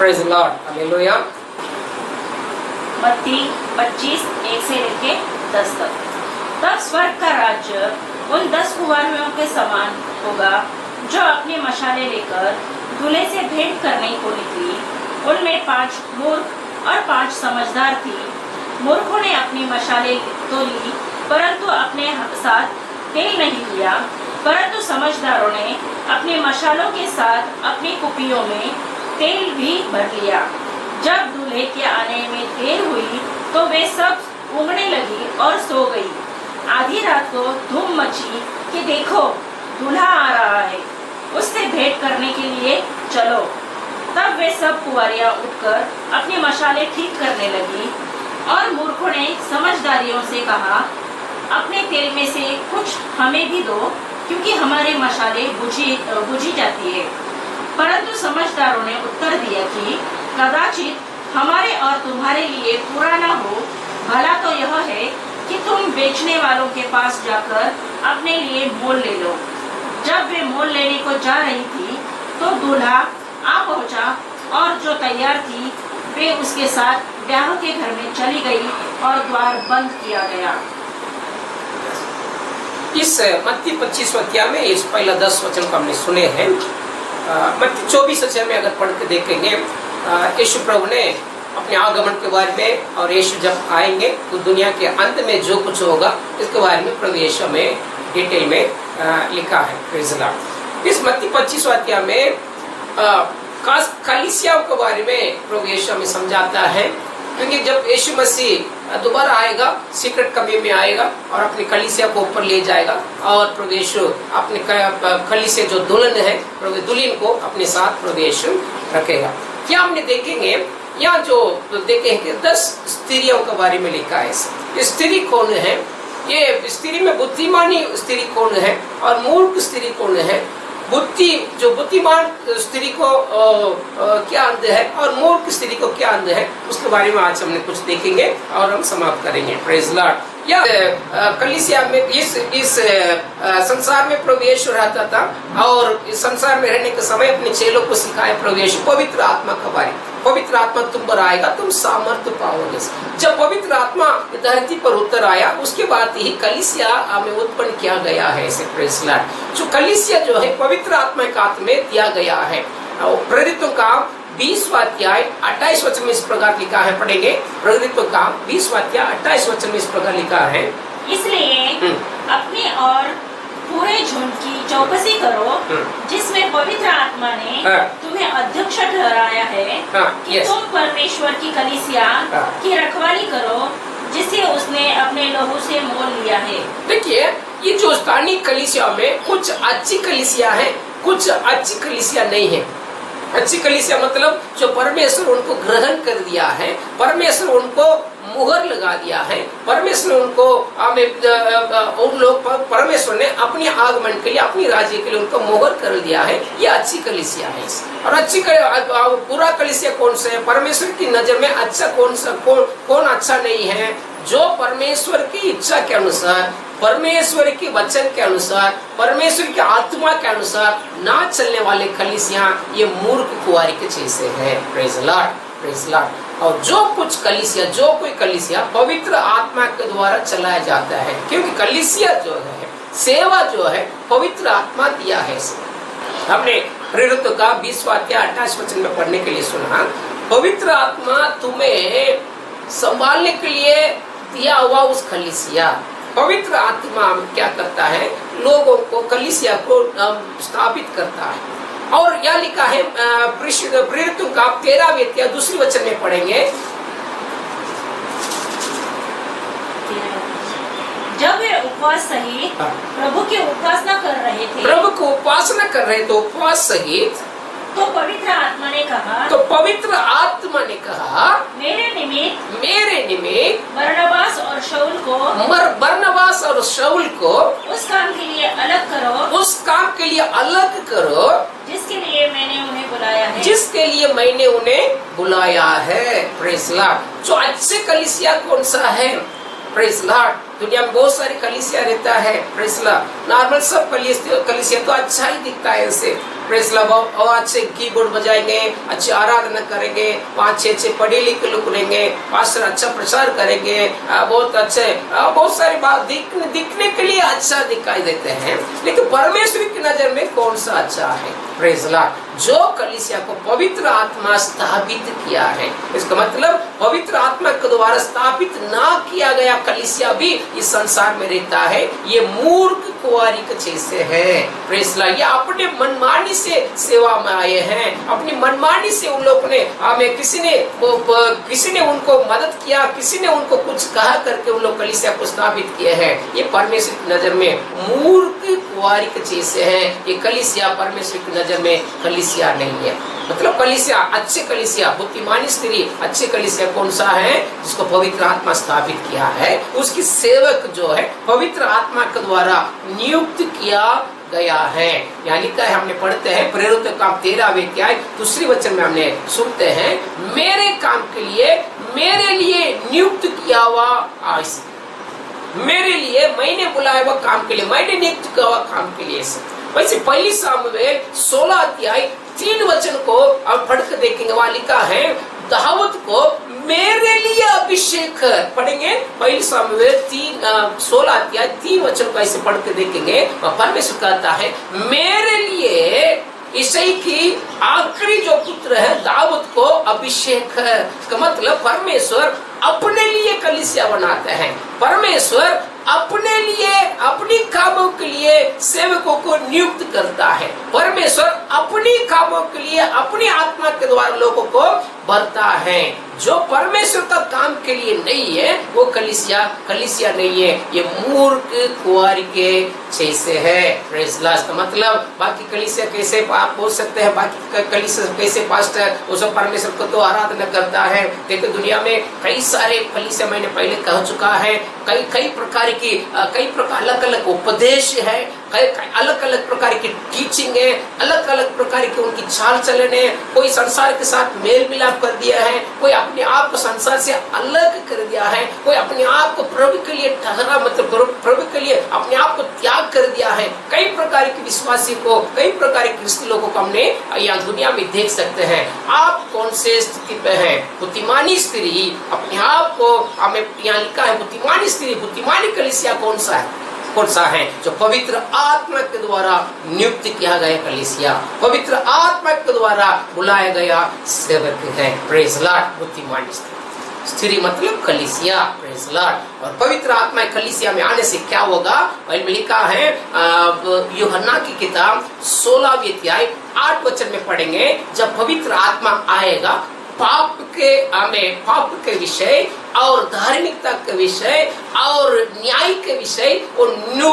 Praise the Lord, hallelujah. मत्ती 25:1 से लेके 10 तक। तब स्वर्ग का राज्य उन 10 कुंवारियों के समान होगा जो अपनी मशालें लेकर दूल्हे से भेंट करने को निकली। उनमें 5 मूर्ख और 5 समझदार थी। मूर्खों ने अपनी मशालें तो ली, परंतु अपने साथ तेल नहीं लिया। परंतु समझदारों ने अपनी मशालों के साथ अपनी कुपियों में तेल भी भर लिया। जब दूल्हे के आने में देर हुई तो वे सब ऊँघने लगी और सो गई। आधी रात को धूम मची कि देखो दूल्हा आ रहा है, उससे भेंट करने के लिए चलो। तब वे सब कुंवारियां उठकर अपनी मशालें ठीक करने लगी। और मूर्खों ने समझदारियों से कहा, अपने तेल में से कुछ हमें भी दो, क्योंकि हमारी मशालें बुझी जाती है। परंतु समझदारों ने उत्तर दिया कि कदाचित हमारे और तुम्हारे लिए पूरा न हो। भला तो यह है कि तुम बेचने वालों के पास जाकर अपने लिए मोल ले लो। जब वे मोल लेने को जा रही थी तो दूल्हा आ पहुंचा, और जो तैयार थी वे उसके साथ ब्याह के घर में चली गई और द्वार बंद किया गया। इस मत्ती 25 अध्याय में इस पहला 10 वचन को हमने सुने हैं। मत्ती 24 अध्याय में अगर पढ़ के देखेंगे, यीशु प्रभु ने अपने आगमन के बारे में और यीशु जब आएंगे तो दुनिया के अंत में जो कुछ होगा इसके बारे में प्रभु यीशु में डिटेल में लिखा है। Praise the Lord. इस मत्ती 25 अध्याय में खास कलीसिया के बारे में प्रभु यीशु हमें समझाता है, क्योंकि जब यीशु मसीह दोबारा आएगा, सीक्रेट कमरे में आएगा और अपनी कलीसिया को ऊपर ले जाएगा, और प्रभु यीशु अपने कलीसिया जो दुल्हन है, प्रभु दुल्हन को अपने साथ प्रभु यीशु रखेगा। क्या हमने देखेंगे यहाँ जो देखेंगे 10 स्त्रियों के बारे में लिखा है। स्त्री कौन है, ये स्त्री में बुद्धिमानी स्त्री कौन है और मूर्ख स्त्री कौन है, बुद्धिमान स्त्री को क्या अंध है और मूर्ख स्त्री को क्या अंध है, उसके बारे में आज हमने कुछ देखेंगे और हम समाप्त करेंगे। Praise the Lord. या कलीसिया में इस संसार में प्रभु यीशु रहता था, और इस संसार में रहने के समय अपने चेलों को सिखाया प्रभु यीशु पवित्र आत्मा का बारे। पवित्र आत्मा तुम पर आएगा, तुम सामर्थ्य पाओगे। जब पवित्र आत्मा धरती पर उतर आया, उसके बाद ही कलीसिया में उत्पन्न किया गया है। ऐसे प्रेज द लॉर्ड। जो कलीसिया जो है पवित्र आत्मा के हाथ में दिया गया है। प्रेरितों का 20वां अध्याय 28 वचन में इस प्रकार लिखा है, पढ़ेंगे। प्रेरितों का 20वां अध्याय 28 वचन में इस प्रकार लिखा है, इसलिए अपनी और पूरे झुंड की चौकसी करो, जिसमें पवित्र आत्मा ने तुम्हें अध्यक्ष ठहराया है कि तुम परमेश्वर की कलीसिया की रखवाली करो, जिसे उसने अपने लहू से मोल लिया है। देखिए, ये जो स्थानीय कलीसिया में कुछ अच्छी कलीसिया है, कुछ अच्छी कलीसिया नहीं है। अच्छी कलीसिया मतलब जो परमेश्वर उनको ग्रहण कर दिया है, परमेश्वर उनको मुहर लगा दिया है, परमेश्वर उनको उन लोग परमेश्वर ने अपने आगमन के लिए, अपनी राज्य के लिए उनको मुहर कर दिया है। ये अच्छी कलीसिया है। और अच्छी बुरा कलीसिया कौन सा है? परमेश्वर की नजर में अच्छा कौन अच्छा नहीं है? जो परमेश्वर की इच्छा के अनुसार, परमेश्वर के वचन के अनुसार, परमेश्वर की आत्मा के अनुसार ना चलने वाले कलीसिया ये मूर्ख कुंवारी के जैसे है। Praise the Lord, praise the Lord. और जो कोई कलीसिया पवित्र आत्मा के द्वारा चलाया जाता है, क्योंकि कलीसिया जो है, सेवा जो है, पवित्र आत्मा दिया है। हमने प्रेरितों का 20वां अध्याय 28 वचन में पढ़ने के लिए सुना, पवित्र आत्मा तुम्हें संभालने के लिए दिया हुआ उस कलीसिया। पवित्र आत्मा क्या करता है? लोगों को, कलीसिया को स्थापित करता है। और यह लिखा है प्रेरितों का 13वें अध्याय 2 वचन में पढ़ेंगे, जब वे उपवास सहित प्रभु की उपासना कर रहे थे, प्रभु को उपासना कर रहे तो उपवास सहित, तो पवित्र आत्मा ने कहा, मेरे निमित्त बरनबास और शाऊल को उस काम के लिए अलग करो, जिसके लिए मैंने उन्हें बुलाया है। Praise the Lord. जो अच्छे कलीसिया कौन सा है? Praise the Lord. दुनिया में बहुत सारी कलीसिया रहता है, प्रेज़ लॉर्ड। नॉर्मल सब कलीसिया तो अच्छा ही दिखता है ऐसे, प्रेज़ लॉर्ड। और अच्छे कीबोर्ड बजाएंगे, अच्छे आराधना करेंगे, 5-6 पढ़े लिखे लोग रहेंगे, पास्टर अच्छा प्रचार करेंगे, बहुत अच्छे, बहुत सारी बात दिखने के लिए अच्छा दिखाई देते हैं। लेकिन परमेश्वर की नजर में कौन सा अच्छा है? Praise Lord. जो कलीसिया को पवित्र आत्मा स्थापित किया है, इसका मतलब पवित्र आत्मा के द्वारा स्थापित ना किया गया कलीसिया भी इस संसार में रहता है। ये मूर्ख कुंवारी के जैसे है, प्रेज़ लॉर्ड। ये अपने मनमानी से सेवा में आए हैं, अपनी मनमानी से उन लोगों ने हमें किसी ने उनको मदद किया, किसी ने उनको कुछ कहा करके उन लोग कलीसिया को स्थापित किए हैं। ये परमेश्वर की नजर में मूर्ख कुंवारी के जैसे है। ये कलीसिया परमेश्वर की नजर में कलीसिया नहीं है। मतलब कलीसिया, अच्छे कलीसिया, बुद्धिमानी स्त्री, अच्छे कलीसिया कौन सा है? जिसको पवित्र आत्मा स्थापित किया है, उसकी सेवक जो है पवित्र आत्मा के द्वारा नियुक्त किया गया है। यहाँ लिखा है, हमने पढ़ते हैं प्रेरित काम 13वें अध्याय 2 वचन में हमने सुनते हैं, मेरे काम के लिए मेरे लिए नियुक्त किया हुआ, मेरे लिए मैंने बुलाया हुआ काम के लिए, मैंने नियुक्त किया हुआ काम के लिए। वैसे पहली सामुएल 16 अध्याय 3 वचन को अब पढ़ कर देखेंगे, वहां लिखा है दाऊद को मेरे लिए अभिषेक। पढ़ेंगे पहली सामुएल 16 अध्याय 3 वचन को ऐसे पढ़ के देखेंगे। परमेश्वर कहता है मेरे लिए ईसाई की आखिरी जो पुत्र है दाऊद को अभिषेक है। इसका मतलब परमेश्वर अपने लिए कलीसिया बनाते हैं। परमेश्वर अपने लिए, अपनी कामों के लिए सेवकों को नियुक्त करता है। परमेश्वर अपनी कामों के लिए अपनी आत्मा के द्वारा लोगों को भरता है। जो परमेश्वर का काम के लिए नहीं है वो कलीसिया नहीं है, ये मूर्ख कुंवारी के जैसे है। Praise Lord. का मतलब बाकी कलीसिया कैसे आप बोल सकते हैं, बाकी कलीसिया कैसे पास्टर वो सब परमेश्वर को तो आराधना करता है। देखो दुनिया में कई सारे कलीसिया, मैंने पहले कह चुका है, कई प्रकार अलग अलग उपदेश है, अलग अलग प्रकार की टीचिंग है, अलग अलग प्रकार की उनकी चाल चलन है। कोई संसार के साथ मेल मिलाप कर दिया है, कोई अपने आप को संसार से अलग कर दिया है, कोई अपने आप को प्रभु के लिए ठहरा, मतलब प्रभु के लिए अपने आप को त्याग कर दिया है। कई प्रकार के विश्वासी को, कई प्रकार के क्रिस्ती लोगों को हमने यहाँ दुनिया में देख सकते हैं। आप कौन से स्थिति पे है? बुद्धिमानी स्त्री अपने आप को, हमें यहाँ लिखा है बुद्धिमानी स्त्री, बुद्धिमानी कलीसिया कौन सा है? जो पवित्र आत्मा के द्वारा नियुक्त किया गया कलीसिया, पवित्र आत्मा के द्वारा बुलाया गया सेवक है। Praise Lord. बुद्धिमानी स्त्री मतलब कलीसिया। Praise Lord. और पवित्र आत्मा कलीसिया में आने से क्या होगा? बाइबल में लिखा है, यूहन्ना की किताब 16वें अध्याय 8 वचन में पढ़ेंगे, जब पवित्र आत्मा आएगा पाप के विषय और धार्मिकता के विषय और न्याय के विषय वो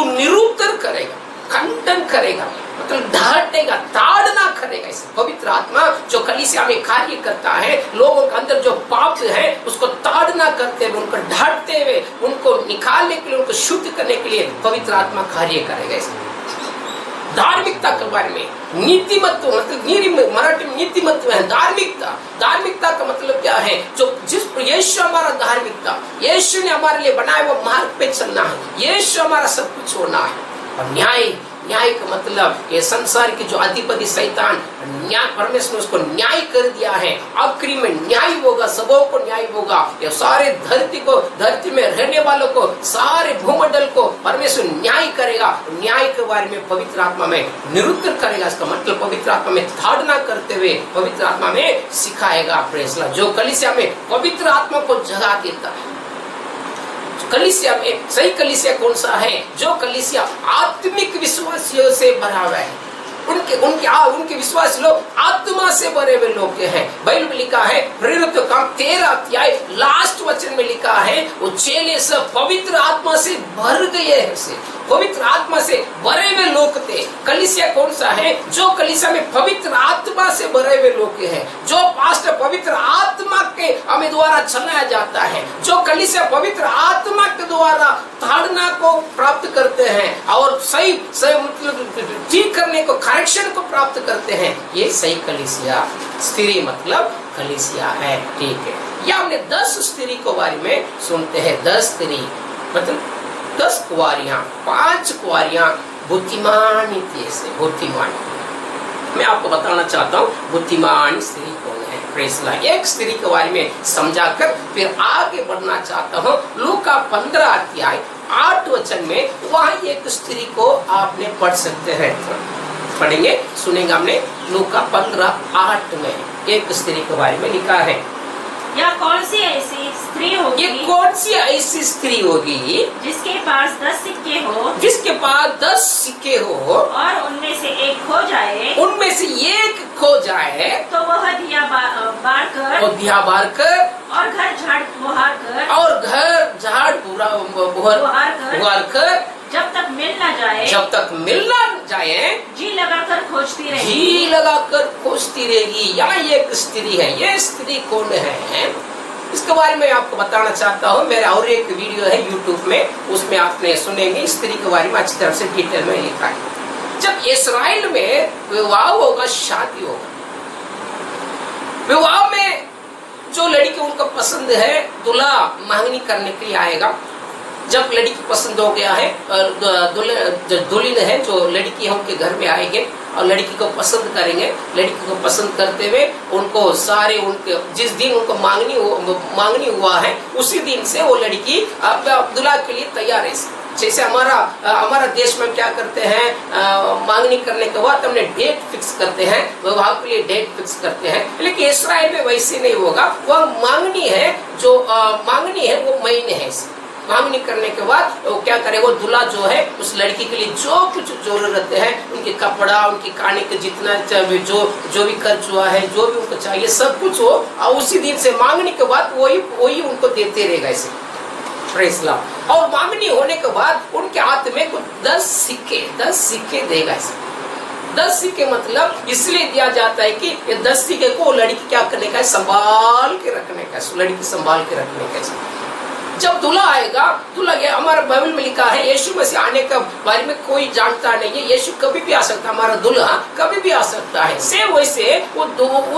निरूपण करेगा, खंडन करेगा, मतलब डांटेगा, ताड़ना करेगा। इसे पवित्र आत्मा जो कलीसिया में कार्य करता है, लोगों के अंदर जो पाप है उसको ताड़ना करते हुए, उनको डांटते हुए, उनको निकालने के लिए, उनको शुद्ध करने के लिए पवित्र आत्मा कार्य करेगा। इसमें धार्मिकता के बारे में, नीतिमत्व मतलब मराठी में नीतिमत्व है, धार्मिकता का मतलब क्या है? यीशु हमारा धार्मिकता, यीशु ने हमारे लिए बनाया वो मार्ग पे चलना है, यीशु हमारा सब कुछ होना है। और न्याय का मतलब ये संसार की जो अधिपति शैतान, न्याय परमेश्वर ने उसको न्याय कर दिया है। आखिरी में न्याय होगा, सबों को न्याय होगा। ये सारे धरती में रहने वालों को, सारे भूमंडल को परमेश्वर न्याय करेगा। न्याय के बारे में पवित्र आत्मा में निरुद्ध करेगा। इसका मतलब पवित्र आत्मा में ताड़ना करते हुए पवित्र आत्मा में सिखाएगा। Praise Lord. जो कलीसिया में पवित्र आत्मा को जगा देता है, कलीसिया में सही कलीसिया कौन सा है? जो कलीसिया आत्मिक विश्वासियों से भरा हुआ है, उनके विश्वासी लोग आत्मा से भरे हुए लोग हैं। बाइबल में लिखा है प्रेरित काम 13 अध्याय लास्ट वचन में लिखा है, वो चेले सब पवित्र आत्मा से भर गए हैं। पवित्र आत्मा से भरे हुए लोग थे। कलीसिया कौन सा है? जो कलीसिया में पवित्र आत्मा से भरे हुए लोग हैं, जो पास्टर पवित्र आत्मा के हमें द्वारा चलाया जाता है, जो कलीसिया पवित्र आत्मा के द्वारा ताड़ना को प्राप्त करते हैं और सही मतलब ठीक करने को, करेक्शन को प्राप्त करते हैं, ये सही कलीसिया स्त्री मतलब कलीसिया है। ठीक है, या हमने 10 स्त्री के बारे में सुनते हैं। 10 स्त्री मतलब 10 कुंवारियां, 5 कुंवारियां बुद्धिमान थी। ऐसे बुद्धिमान, मैं आपको बताना चाहता हूँ बुद्धिमान स्त्री कौन है। Praise the Lord. एक स्त्री के बारे में समझाकर फिर आगे बढ़ना चाहता हूँ। लूका 15 अध्याय 8 वचन में वहाँ एक स्त्री को आपने पढ़ सकते हैं, पढ़ेंगे सुनेंगे हमने। लूका 15:8 में एक स्त्री के बारे में लिखा है। या कौन सी ऐसी स्त्री होगी, ये कौन सी ऐसी स्त्री होगी जिसके पास 10 सिक्के हो, जिसके पास 10 सिक्के हो और उनमें से एक खो जाए, उनमें से एक खो जाए, तो वह दिया बार कर और दिया बार कर और घर झाड़ बुहार कर और घर झाड़ पूरा बुहार कर जब तक मिल ना जाए, जब तक मिल ना जाए जी लगाकर खोजती रहेगी। घी लगाकर खोजती रहेगी। यहाँ एक स्त्री है। ये स्त्री कौन है इसके बारे में आपको बताना चाहता हूँ। मेरा और एक वीडियो है YouTube में, उसमें आपने सुनेंगे स्त्री के बारे में अच्छी तरह से डिटेल में लिखा है। जब इस्राएल में विवाह होगा, शादी होगा, विवाह में जो लड़की उनको पसंद है, दूल्हा मांगनी करने के लिए आएगा। जब लड़की पसंद हो गया है, दुल्हन है जो लड़की है उनके घर में आएंगे और लड़की को पसंद करेंगे। लड़की को पसंद करते हुए उनको सारे उनके जिस दिन उनको मांगनी हुआ है उसी दिन से वो लड़की दूल्हा के लिए तैयार है। जैसे हमारा देश में क्या करते हैं, मांगनी करने के बाद हमने डेट फिक्स करते हैं, विवाह के लिए डेट फिक्स करते हैं। लेकिन इस्राएल में वैसे नहीं होगा। वह मांगनी है, जो मांगनी है वो महीने है। मांगनी करने के बाद वो क्या करेगा, दूल्हा जो है उस लड़की के लिए जो कुछ जरूरत है, उनके कपड़ा, उनके खाने के जितना जो भी खर्च हुआ है, जो भी उनको चाहिए सब कुछ हो, और उसी दिन से मांगनी के बाद वही उनको देते रहेगा ऐसे। Praise the Lord. और मांगनी होने के बाद उनके हाथ में कुछ 10 सिक्के देगा ऐसे। 10 सिक्के मतलब इसलिए दिया जाता है कि ये 10 सिक्के को लड़की क्या करने का है, संभाल के रखने का है, लड़की संभाल के रखने का है। जब दूल्हा आएगा, दूल्हा हमारा बाइबल में लिखा है यीशु मसीह आने के बारे में कोई जानता नहीं है। यीशु कभी भी आ सकता है, हमारा दूल्हा कभी भी आ सकता है। सेम वैसे वो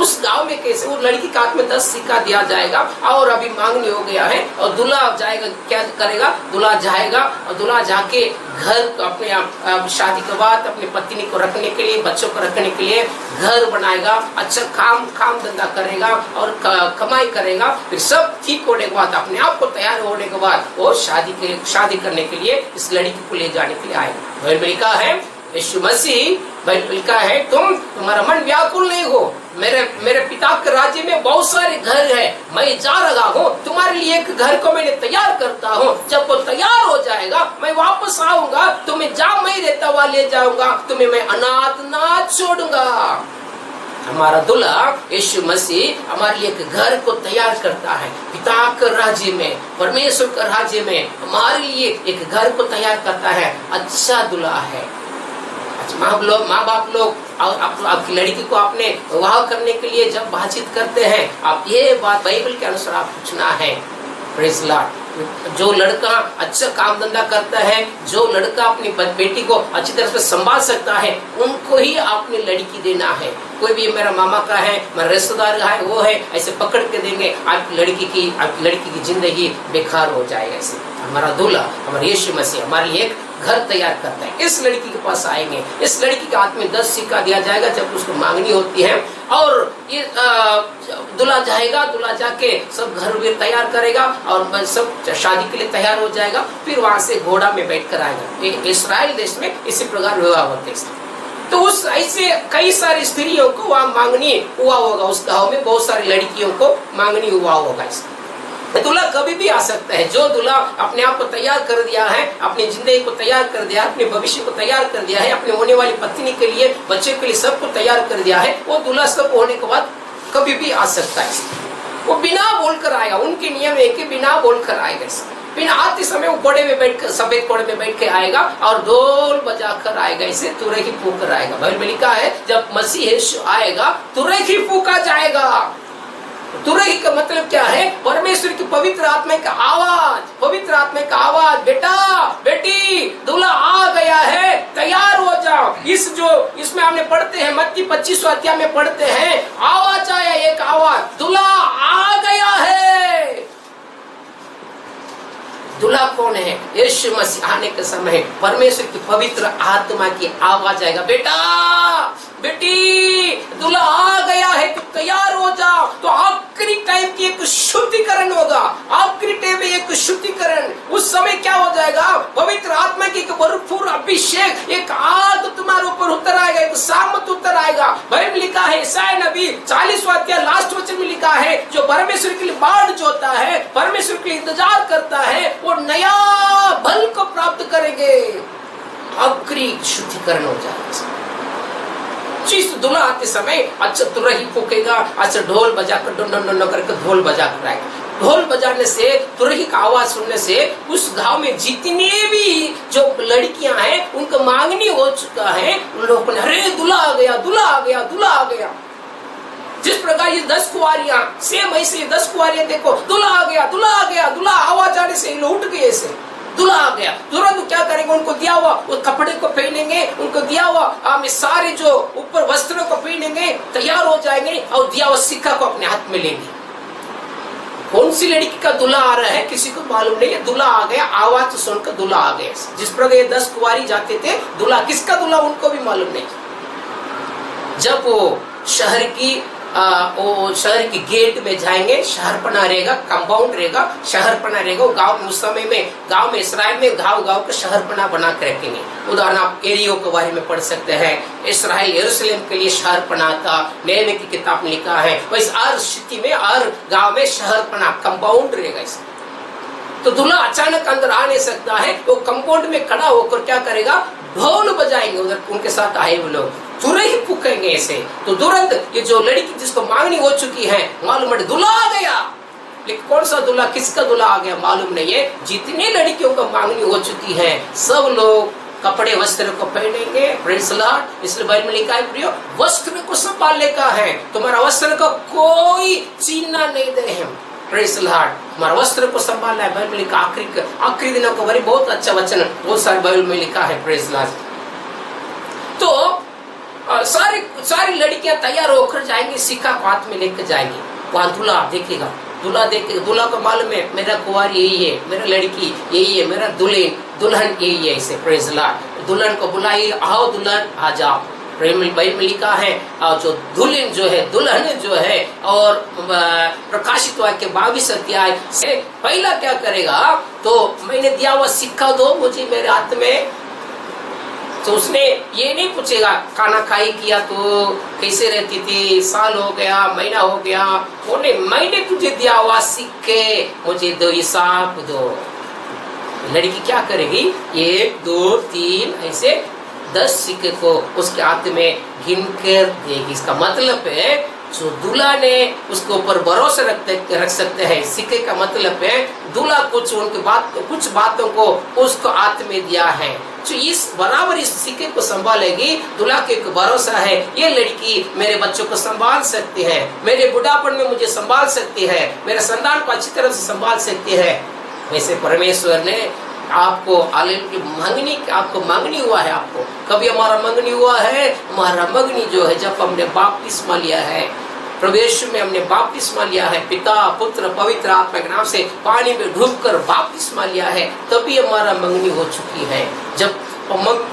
उस गांव में कैसे वो लड़की के हाथ में 10 सिक्का दिया जाएगा और अभी मांगनी हो गया है और दूल्हा जाएगा, क्या करेगा, दूल्हा जाएगा और दूल्हा जाके घर अपने शादी के बाद अपनी पत्नी को रखने के लिए, बच्चों को रखने के लिए घर बनाएगा, अच्छा काम धंधा करेगा और कमाई करेगा। फिर सब ठीक होने के बाद, अपने आप को तैयार होने के बाद वो शादी करने के लिए इस लड़की को ले जाने के लिए आएगा। बाइबल लिखा है यीशु मसीह, बाइबल लिखा है तुम्हारा मन व्याकुल नहीं हो, मेरे पिता के राज्य में बहुत सारे घर है, मैं जा रहा हूँ, तुम्हारे लिए एक घर को मैंने तैयार करता हूँ। जब वो तैयार हो जाएगा मैं वापस आऊंगा, तुम्हें जहाँ मैं रहता हुआ ले जाऊंगा, तुम्हें मैं अनाथ ना छोड़ूंगा। हमारा दूल्हा यीशु मसीह हमारे लिए एक घर को तैयार करता है। पिता के राज्य में, परमेश्वर के राज्य में हमारे लिए एक घर को तैयार करता है। अच्छा दूल्हा है। माँ बाप लोग और आपकी लड़की को आपने विवाह करने के लिए जब बातचीत करते हैं, आप ये बात बाइबल के अनुसार आप पूछना है। Praise the Lord. जो लड़का अच्छा काम धंधा करता है, जो लड़का अपनी बेटी को अच्छी तरह से संभाल सकता है, उनको ही आपने लड़की देना है। कोई भी मेरा मामा का है, मेरा रिश्तेदार का है, वो है, ऐसे पकड़ के देंगे, आपकी लड़की की जिंदगी बेकार हो जाएगा। ऐसे हमारा दूल्हा, हमारा यीशु मसीह हमारे लिए एक घर तैयार करता है। इस लड़की के पास आएंगे, इस लड़की के हाथ में 10 सिक्का दिया जाएगा जब उसको मांगनी होती है, और ये दूल्हा जाएगा, दूल्हा जाके सब घर भी तैयार करेगा और सब शादी के लिए तैयार हो जाएगा। फिर वहां से घोड़ा में बैठ कर आएगा। इस्राएल देश में इसी प्रकार विवाह होते हैं। तो उस ऐसे कई सारी स्त्रियों को वहाँ मांगनी हुआ होगा। उस गाँव में बहुत सारी लड़कियों को मांगनी हुआ होगा। दूल्हा कभी भी आ सकता है। जो दूल्हा अपने आप को तैयार कर दिया है, अपनी जिंदगी को तैयार कर दिया है, अपने भविष्य को तैयार कर दिया है, अपने होने वाली पत्नी के लिए, बच्चे के लिए सबको तैयार कर दिया है, वो दूल्हा सब होने के बाद कभी भी आ सकता है। वो बिना बोलकर आएगा। उनके नियम है कि बिना बोलकर आएगा। बिना आते समय वो घोड़े में बैठ कर, सफेद घोड़े में बैठ के आएगा और ढोल बजाकर आएगा। इसे तुरही फूंक आएगा। बाइबल में लिखा है जब मसीह यीशु आएगा तुरही फूंका जाएगा। तुरही का मतलब क्या है? परमेश्वर की पवित्र आत्मा का आवाज, पवित्र आत्मा का आवाज, बेटा बेटी दूल्हा आ गया है, तैयार हो जाओ। इसमें हमने पढ़ते हैं, मत्ती 25 अध्याय में पढ़ते हैं, आवाज आया, एक आवाज, दूल्हा आ गया है, दूल्हा कौन है? यीशु मसीह आने के समय परमेश्वर की पवित्र आत्मा की आवाज आएगा, बेटा बेटी दूल्हा आ गया है, तो तैयार हो जाओ। तो आखिरी टाइम की एक शुद्धिकरण होगा, आखिरी टाइम में एक शुद्धिकरण। उस समय क्या हो जाएगा? पवित्र आत्मा की एक भरपूर अभिषेक, एक आग तुम्हारे ऊपर उतर आएगा, एक सामत उतर आएगा। बाइबल लिखा है यशायाह नबी 40वां अध्याय लास्ट वचन में लिखा है, जो परमेश्वर के लिए बाढ़ जोता है, परमेश्वर के लिए इंतजार करता है, वो नया बल को प्राप्त करेंगे। आखिरी शुद्धिकरण हो जाएगा। जिस दूल्हा आते समय अच्छा तुरही फूकेगा, अच्छा ढोल बजाकर डन करके ढोल बजा कर आएगा। ढोल बजाने से, तुरही का आवाज सुनने से उस गांव में जितने भी जो लड़कियां हैं उनका मांगनी हो चुका है, उन लोगों ने अरे दूल्हा आ गया, दूल्हा आ गया, दूल्हा आ गया। जिस प्रकार ये 10 कुंवारियां, सेम ऐसे 10 कुंवारियां देखो, दूल्हा आ गया, दूल्हा आ गया, दूल्हा आवाज आने से उठ गए ऐसे, दूल्हा आ गया। तुरंत क्या करेंगे? उनको दिया हुआ वो कपड़े को पहनेंगे, उनको दिया हुआ सारे जो ऊपर वस्त्रों को पहनेंगे, तैयार हो जाएंगे और दिया हुआ सिक्का को अपने हाथ में लेंगे। कौन सी लड़की का दूल्हा आ रहा है किसी को मालूम नहीं है, दूल्हा आ गया, आवाज तो सुनकर दूल्हा आ गया। जिस प्रकार ये 10 कुंवारी जाते थे, दूल्हा किसका दूल्हा उनको भी मालूम नहीं। जब वो शहर की गेट में जाएंगे, शहर पना रहेगा, कंपाउंड रहेगा, शहर पना रहेगा। गांव में उस समय में गांव में इसराइल में गांव का शहर पना बना कर रखेंगे। उदाहरण आप एरियो के बारे में पढ़ सकते हैं। इसराइल यरूशलेम के लिए शहर पना था, नेहमी की किताब में लिखा है। वैसे हर सिटी में, हर गांव में शहर पना कंपाउंड रहेगा। इसका तो दूल्हा अचानक अंदर आ नहीं सकता है, वो कंपाउंड में खड़ा होकर क्या करेगा? ढोल बजाएंगे। उधर उनके साथ आए हुए लोग तुरही फूकेंगे ऐसे। तो तुरंत ये जो लड़की जिसको मांगनी हो चुकी है, मालूम है दूल्हा आ गया। लेकिन कौन सा दूल्हा, किसका दूल्हा आ गया मालूम नहीं है। जितनी लड़कियों को मांगनी हो चुकी है, सब लोग कपड़े वस्त्र को पहनेंगे। Praise the Lord. इसलिए बाइबल में लिखा है, प्रियो वस्त्र को संभालने का है, तुम्हारा वस्त्र को कोई छीनना नहीं दे हम। Praise the Lord. हमारा वस्त्र को संभालना है। बाइबल लिखा आखिरी दिनों का बहुत अच्छा वचन, बहुत सारे बाइबल में लिखा है। Praise the Lord. तो सारी लड़कियां तैयार होकर जाएंगी, सिक्का को हाथ में लेकर जाएंगी। वहां दूल्हा देखेगा, दूल्हा को मालूम है मेरा कुंवारी यही है, मेरा लड़की यही है, मेरा दुल्हन यही है। इसे प्रेज़ द लॉर्ड। दुल्हन को बुलाई, आओ दुल्हन आ जाओ। बाइबल में लिखा है, और जो दुल्हन जो है और प्रकाशित वाक्य 22 अध्याय से पहला क्या करेगा? तो मैंने दिया हुआ सिक्का दो मुझे मेरे हाथ में। तो उसने ये नहीं पूछेगा खाना खाई किया तो कैसे रहती थी, साल हो गया, महीना हो गया, बोले मैंने तुझे दिया हुआ सिक्के मुझे दो, हिसाब दो। लड़की क्या करेगी? 1 2 3 ऐसे 10 सिक्के को उसके हाथ में गिन कर देगी। इसका मतलब है जो दूल्हा ने उसके ऊपर भरोसा रख सकते हैं। सिक्के का मतलब है दूल्हा कुछ बातों को उसको हाथ में दिया है, जो इस बराबर इस सिक्के को संभालेगी। दूल्हा के एक भरोसा है, ये लड़की मेरे बच्चों को संभाल सकती है, मेरे बुढ़ापन में मुझे संभाल सकती है, मेरे संतान को अच्छी तरह से संभाल सकती है। वैसे परमेश्वर ने आपको आपको मंगनी हुआ है। आपको कभी हमारा मंगनी हुआ है? हमारा मंगनी जो है जब हमने बपतिस्मा लिया है, प्रभु यीशु में हमने बपतिस्मा लिया है, पिता पुत्र पवित्र आत्मा के नाम से पानी में डूबकर बपतिस्मा लिया है, तभी हमारा मंगनी हो चुकी है। जब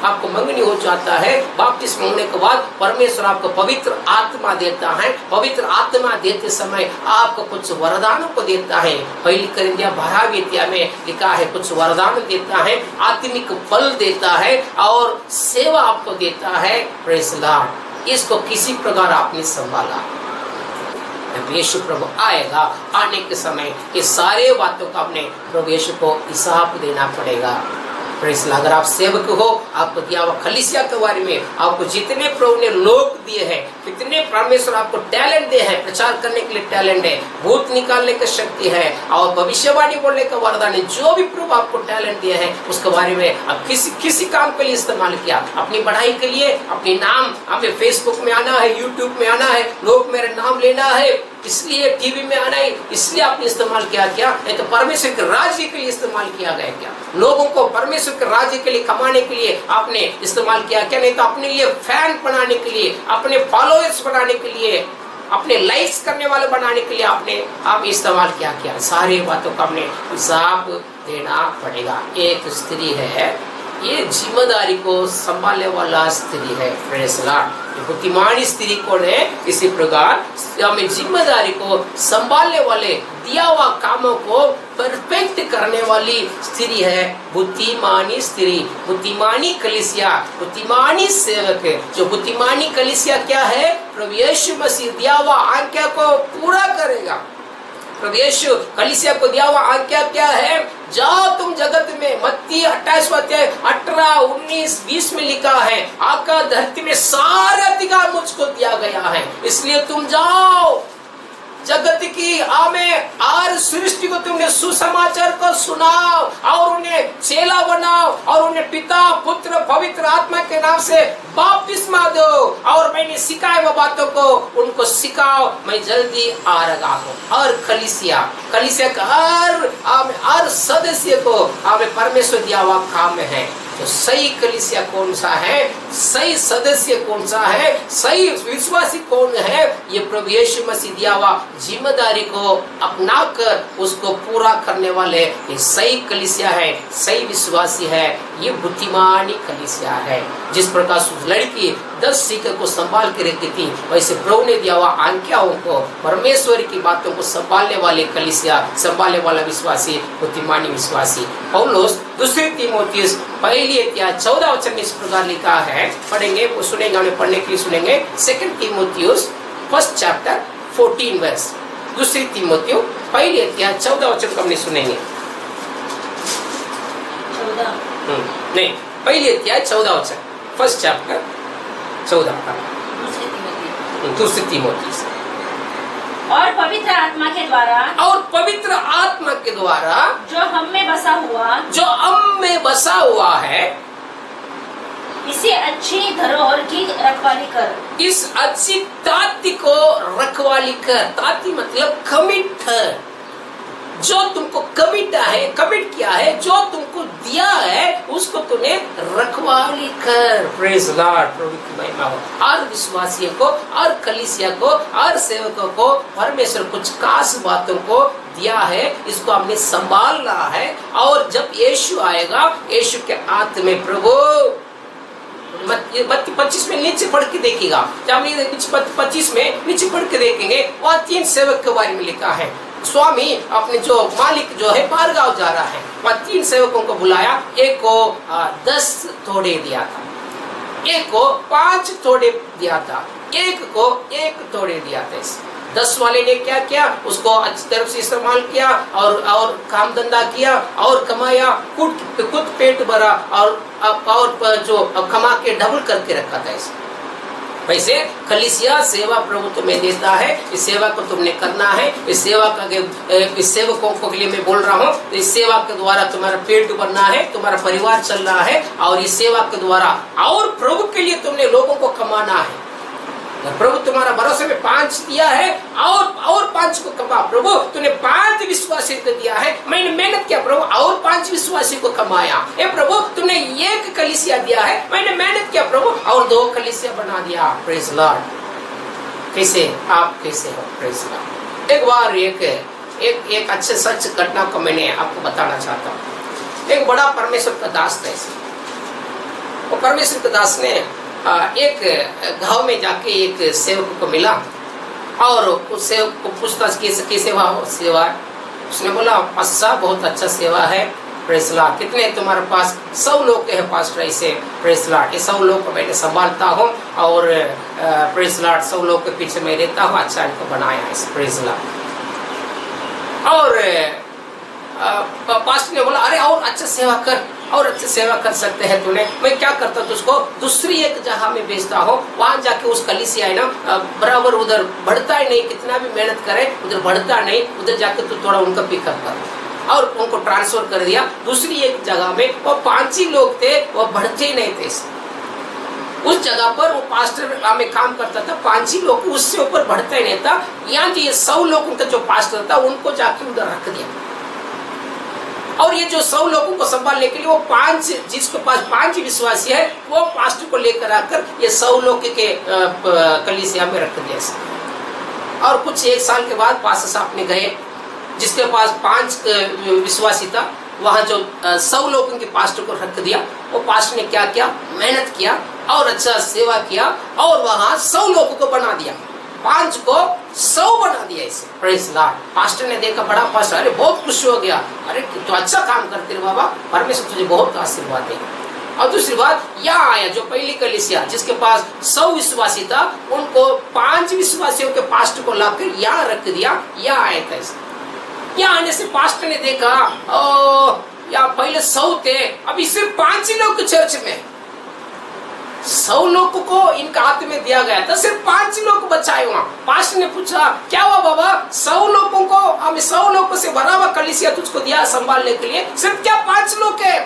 आपको मंगनी हो जाता है, बपतिस्मा होने के बाद परमेश्वर आपको पवित्र आत्मा देता है। पवित्र आत्मा देते समय आपको कुछ वरदानों को देता है। पहली कोरिन्थियों 12वें अध्याय में लिखा है, कुछ वरदान देता है, आत्मिक फल देता है और सेवा आपको देता है। Praise the Lord. इसको किसी प्रकार आपने संभाला। यीशु प्रभु आएगा, आने के समय ये सारे बातों का अपने प्रभु यीशु को हिसाब देना पड़ेगा। अगर आप सेवक हो, आपको दिया हुआ कलीसिया के बारे में, आपको जितने प्रभु ने लोग दिए हैं, कितने परमेश्वर आपको टैलेंट दिए हैं, प्रचार करने के लिए टैलेंट है, भूत निकालने की शक्ति है और भविष्यवाणी बोलने का वरदान है, जो भी प्रभु आपको टैलेंट दिए हैं उसके बारे में आप किसी काम के लिए इस्तेमाल किया। अपनी पढ़ाई के लिए, अपने नाम, हमें फेसबुक में आना है, यूट्यूब में आना है, लोग मेरे नाम लेना है, इसलिए टीवी में आना है, इसलिए आपने इस्तेमाल किया क्या? नहीं तो परमेश्वर के राज्य के लिए इस्तेमाल किया गया क्या? लोगों को परमेश्वर के राज्य के लिए कमाने के लिए आपने इस्तेमाल किया क्या? नहीं तो अपने लिए फैन बनाने के लिए, अपने फॉलोअर्स बनाने के लिए, अपने लाइक्स करने वाले बनाने के लिए आप इस्तेमाल किया क्या? सारी बातों का हमने हिसाब देना पड़ेगा। एक स्त्री है, ये जिम्मेदारी को संभालने वाला स्त्री है। Praise Lord. बुद्धिमानी स्त्री कौन है? इसी प्रकार हमें जिम्मेदारी को संभालने वाले दिया हुआ कामों को परफेक्ट करने वाली स्त्री है बुद्धिमानी स्त्री, बुद्धिमानी कलीसिया, बुद्धिमानी सेवक। जो बुद्धिमानी कलीसिया क्या है? प्रभु यीशु मसीह दिया हुआ आज्ञा को पूरा करेगा। प्रभु यीशु कलीसिया को दिया हुआ आज्ञा क्या है? जाओ तुम जगत में। मत्ती 28 अध्याय 18, 19, 20 में लिखा है, आकाश धरती में सारा अधिकार मुझको दिया गया है, इसलिए तुम जाओ जगत की आमें और सृष्टि को तुमने सुसमाचार को सुनाओ और उन्हें चेला बनाओ और उन्हें पिता पुत्र पवित्र आत्मा के नाम से बपतिस्मा दो और मैंने सिखाए वो बातों को उनको सिखाओ, मैं जल्दी आ रहा हूँ। और कलीसिया का हर सदस्य को हमें परमेश्वर दिया हुआ काम है। तो सही कलीसिया कौन सा है, सही सदस्य कौन सा है, सही विश्वासी कौन है? ये प्रभु यीशु मसीह दिया हुआ जिम्मेदारी को अपनाकर उसको पूरा करने वाले ये सही कलीसिया है, सही विश्वासी है। ये बुद्धिमानी कलीसिया है। जिस प्रकार उस लड़की 10 सिक्के को संभाल के रखती थी, वैसे प्रभु ने दिया हुआ आज्ञाओं को, परमेश्वर की बातों को संभालने वाले कलीसिया, संभालने वाला विश्वासी बुद्धिमानी विश्वासी। पौलुस दूसरी तीमुथियुस 1:14 में इस प्रकार लिखा है, पढ़ेंगे, वो सुनेंगे, हमें पढ़ने के लिए सुनेंगे। 2 तीमुथियुस 1 चैप्टर 14 वर्स। दूसरी तीमुथियुस 1:14 को हमने सुनेंगे। 14 1 चैप्टर 14 दूसरी तीमुथियुस। और पवित्र आत्मा के द्वारा जो हम में बसा हुआ है इसी अच्छी धरोहर की रखवाली कर। इस अच्छी ताती को रखवाली कर। ताती मतलब कमिट है, जो तुमको कमिट किया है, जो तुमको दिया है उसको तूने रखवाली कर। Praise Lord. प्रभु की महिमा हो। हर विश्वासियों को, हर कलीसिया को, हर सेवकों को परमेश्वर कुछ खास बातों को दिया है, इसको हमने संभालना है। और जब यीशु आएगा, यीशु के हाथ में प्रभु 25 में नीचे पढ़ के देखिएगा, जब हम 25 में नीचे पढ़ के देखेंगे, वहाँ 3 सेवक के बारे में लिखा है। स्वामी अपने जो मालिक जो है बाहर गाँव जा रहा है, वह 3 सेवकों को बुलाया। एक को 10 थोड़े दिया था, एक को 5 थोड़े दिया था, एक को 1 थोड़े दिया था। 10 वाले ने क्या किया? उसको अच्छी तरह से इस्तेमाल किया और काम धंधा किया और कमाया, खुद पेट भरा और जो कमा के डबल करके रखा था। वैसे कलीसिया सेवा प्रभु तुम्हें देता है, इस सेवा को तुमने करना है। इस सेवकों के लिए मैं बोल रहा हूँ, इस सेवा के द्वारा तुम्हारा पेट भरना है, तुम्हारा परिवार चलना है, और इस सेवा के द्वारा और प्रभु के लिए तुमने लोगों को कमाना है। प्रभु तुम्हारा भरोसे में 5 दिया है और 5 को कमा। प्रभु तूने 5 विश्वासी को दिया है, मैंने मेहनत किया प्रभु और 5 विश्वासी को कमाया। ए प्रभु तूने 1 कलीसिया दिया है, मैंने मेहनत किया प्रभु और 2 कलीसिया बना दिया। Praise Lord. कैसे आप कैसे हो? Praise Lord. एक बार एक अच्छे सच घटना को मैंने आपको बताना चाहता हूँ। एक बड़ा परमेश्वर का दास था। वो परमेश्वर का दास ने एक गांव में जाके एक सेवक को मिला और उस सेवक को पूछता कि सेवा है। उसने बोला, पास्टर बहुत अच्छा सेवा है। Praise Lord. कितने तुम्हारे पास? 100 लोग के है पास्टर। ऐसे प्रेज लॉर्ड। ये 100 लोग को मैंने संभालता हूँ और प्रेज लॉर्ड 100 लोग के पीछे मैं रहता हूँ। अच्छा इनको बनाया है। Praise Lord. और पास्टर ने बोला, अरे और अच्छा सेवा कर, और अच्छे सेवा कर सकते हैं तूने। मैं क्या करता हूँ, उसको दूसरी एक जगह में भेजता हूँ, वहां जाके उस कलीसिया है ना बराबर उधर बढ़ता ही नहीं, कितना भी मेहनत करे उधर बढ़ता नहीं। उधर जाके तू थोड़ा उनका पिकअप कर, और उनको ट्रांसफर कर दिया दूसरी एक जगह में। वो 5 ही लोग थे, वो बढ़ते ही नहीं थे। उस जगह पर वो पास्टर में काम करता था, 5 ही लोग, उससे ऊपर बढ़ता ही नहीं था। यहाँ जो 100 लोगों का जो पास्टर था उनको जाके उधर रख दिया। और ये जो 100 लोगों को संभालने के लिए वो 5, जिसके पास 5 विश्वासी है, वो पास्टर को लेकर आकर ये 100 लोग के कलीसिया में रख दिया। और कुछ 1 साल के बाद पास्टर साहब ने गए, जिसके पास 5 विश्वासी था, वहां जो 100 लोगों के पास्टर को रख दिया, वो पास्टर ने क्या किया, मेहनत किया और अच्छा सेवा किया और वहां 100 लोगों को बना दिया, 5 को 100 बना दिया इसे। Praise Lord. पास्टर ने देखा, बड़ा पास्टर, अरे बहुत खुश हो गया, अरे तो अच्छा काम करते रहे बाबा, परमेश्वर तुझे बहुत आशीर्वाद दे। और दूसरी बात, यहाँ आया जो पहली कलीसिया जिसके पास 100 विश्वासी था, उनको 5 विश्वासियों के पास्टर को लाकर यहाँ रख दिया, यहाँ आया था। यहाँ आने से पास्टर ने देखा, ओ यहाँ पहले 100 थे, अभी सिर्फ 5 ही लोग चर्च में, 100 लोगों को इनका हाथ में दिया गया था, सिर्फ 5 लोग बचाए वहां। पास्टर ने पूछा, क्या हुआ बाबा, 100 लोगों को, हमें 100 लोगों से भरा हुआ कलीसिया तुझको दिया संभालने के लिए, सिर्फ क्या 5 लोग है?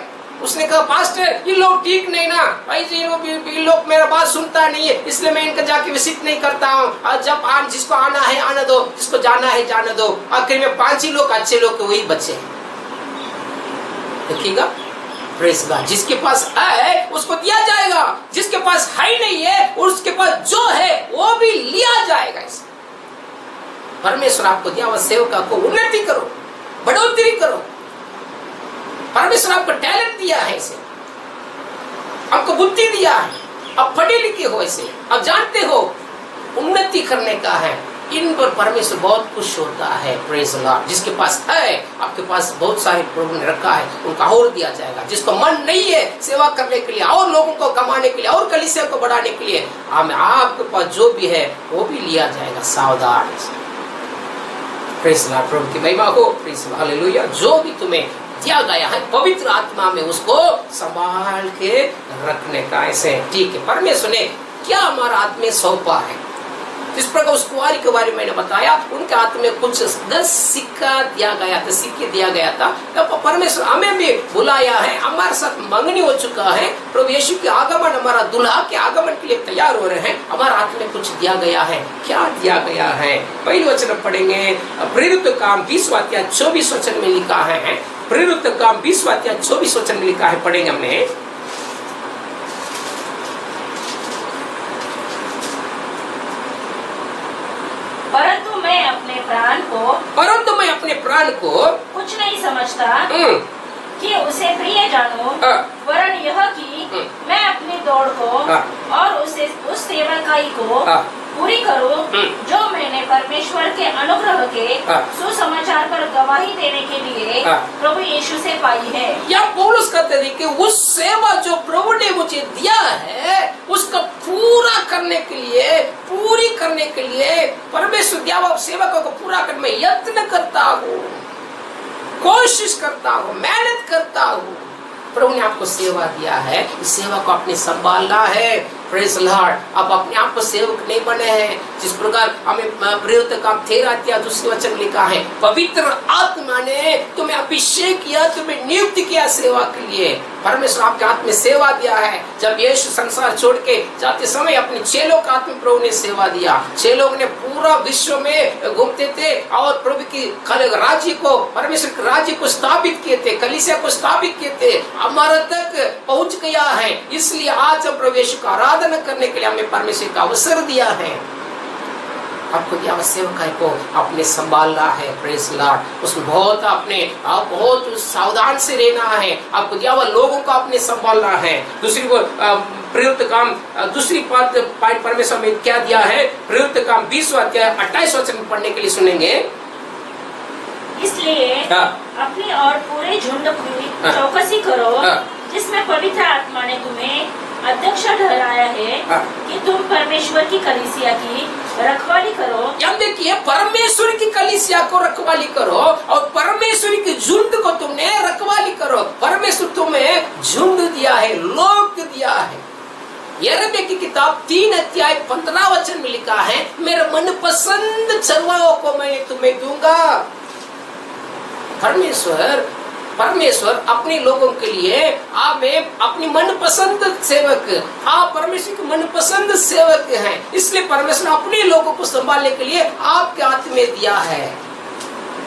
उसने कहा, पास्टर ये लोग ठीक नहीं ना भाई जी, ये लोग मेरा बात सुनता नहीं है, इसलिए मैं इनका जाके विजिट नहीं करता हूँ। जब जिसको आना है आने दो, जिसको जाना है जाने दो। आखिर में 5 ही लोग अच्छे लोग वही बचे। देखिएगा, प्रेज गॉड। जिसके पास है उसको दिया जाएगा, जिसके पास है नहीं है उसके पास जो है वो भी लिया जाएगा। परमेश्वर आपको दिया हुआ सेवका को उन्नति करो, बढ़ोतरी करो। परमेश्वर आपको टैलेंट दिया है, इसे आपको बुद्धि दिया है, आप पढ़े लिखे हो, इसे आप जानते हो उन्नति करने का है। इन पर परमेश्वर बहुत खुश होता है। Praise Lord. जिसके पास है, आपके पास बहुत सारे प्रभु ने रखा है, उनका और दिया जाएगा। जिसको मन नहीं है सेवा करने के लिए और लोगों को कमाने के लिए और कलीसिया को बढ़ाने के लिए, आपके पास जो भी है वो भी लिया जाएगा। सावधान। Praise Lord. प्रभु की महिमा हो। Praise hallelujah. जो भी तुम्हें दिया गया है पवित्र आत्मा में उसको संभाल के रखने का। ऐसे ठीक है, परमेश्वर ने क्या हमारा हाथ में सौंपा है। जिस प्रकार उस कुंवारी के बारे में मैंने बताया, उनके हाथ में कुछ 10 सिक्का दिया गया था, सिक्के दिया गया था। तब परमेश्वर हमें भी बुलाया है, हमारे साथ मंगनी हो चुका है। प्रभु यीशु के आगमन, हमारा दुल्हा के आगमन के लिए तैयार हो रहे हैं। हमारे हाथ में कुछ दिया गया है। क्या दिया गया है? पहले वचन पढ़ेंगे, प्रेरित काम 20वां अध्याय 24 वचन में लिखा है। प्रेरित काम 20वां अध्याय 24 वचन में लिखा है, पढ़ेंगे हमने। परंतु मैं अपने प्राण को कुछ नहीं समझता कि उसे प्रिय जानूं, वरन यह कि मैं अपनी दौड़ को और उस सेवकाई को पूरी करूं जो मैंने परमेश्वर के अनुग्रह के सुसमाचार पर गवाही देने के लिए प्रभु यीशु से पाई है। या पौलुस कहते हैं कि उस सेवा जो प्रभु ने मुझे दिया है उसका पूरा करने के लिए, पूरी करने के लिए परमेश्वर दिया हुआ सेवा को पूरा करने में यत्न करता हूँ, कोशिश करता हूँ, मेहनत करता हूँ। प्रभु ने आपको सेवा दिया है, इस सेवा को आपने संभालना है। Praise Lord. आप अपने आप को सेवक नहीं बने हैं। जिस प्रकार हमें प्रेरित काम 13 अध्याय 2 वचन लिखा है, पवित्र आत्मा ने तुम्हें अभिषेक किया, तुम्हें नियुक्त किया सेवा के लिए। परमेश्वर आपके हाथ में सेवा दिया है। जब यीशु संसार छोड़ के जाते समय अपने 6 लोग हाथ में प्रभु ने सेवा दिया। 6 लोग ने पूरा विश्व में घूमते थे और प्रभु की राज्य को, परमेश्वर के राज्य को स्थापित किए थे, कलीसिया को स्थापित किए थे। हमारे तक पहुंच गया है। इसलिए आज हम प्रभु यीशु का आराधना करने के लिए हमें परमेश्वर का अवसर दिया है। आपको दिया सेवकाई को आपने संभालना है। Praise Lord. उसमें बहुत आप बहुत सावधान से रहना है। आपको दिया हुआ लोगों को आपने संभालना है। दूसरी प्रेरित काम दूसरी बात परमेश्वर में क्या दिया है, प्रेरित काम 20वां अध्याय 28 वचन पढ़ने के लिए सुनेंगे। इसलिए अपनी और पूरे झुंड की चौकसी करो, जिसमें पवित्र आत्मा ने तुम्हें अध्यक्ष ठहराया है कि तुम परमेश्वर की कलीसिया की रखवाली करो। अब देखिए, परमेश्वर की कलीसिया को रखवाली करो और परमेश्वर की झुंड को तुमने रखवाली करो। परमेश्वर तुम्हें झुंड दिया है, लोग दिया है। यिर्मयाह की किताब 3 अध्याय 15 वचन में लिखा है, मेरे मनपसंद चरवाहों को मैं तुम्हें दूंगा। परमेश्वर अपने लोगों के लिए हमें अपनी मनपसंद सेवक, आप परमेश्वर के मनपसंद सेवक हैं। इसलिए परमेश्वर अपने लोगों को संभालने के लिए आपके हाथ में दिया है।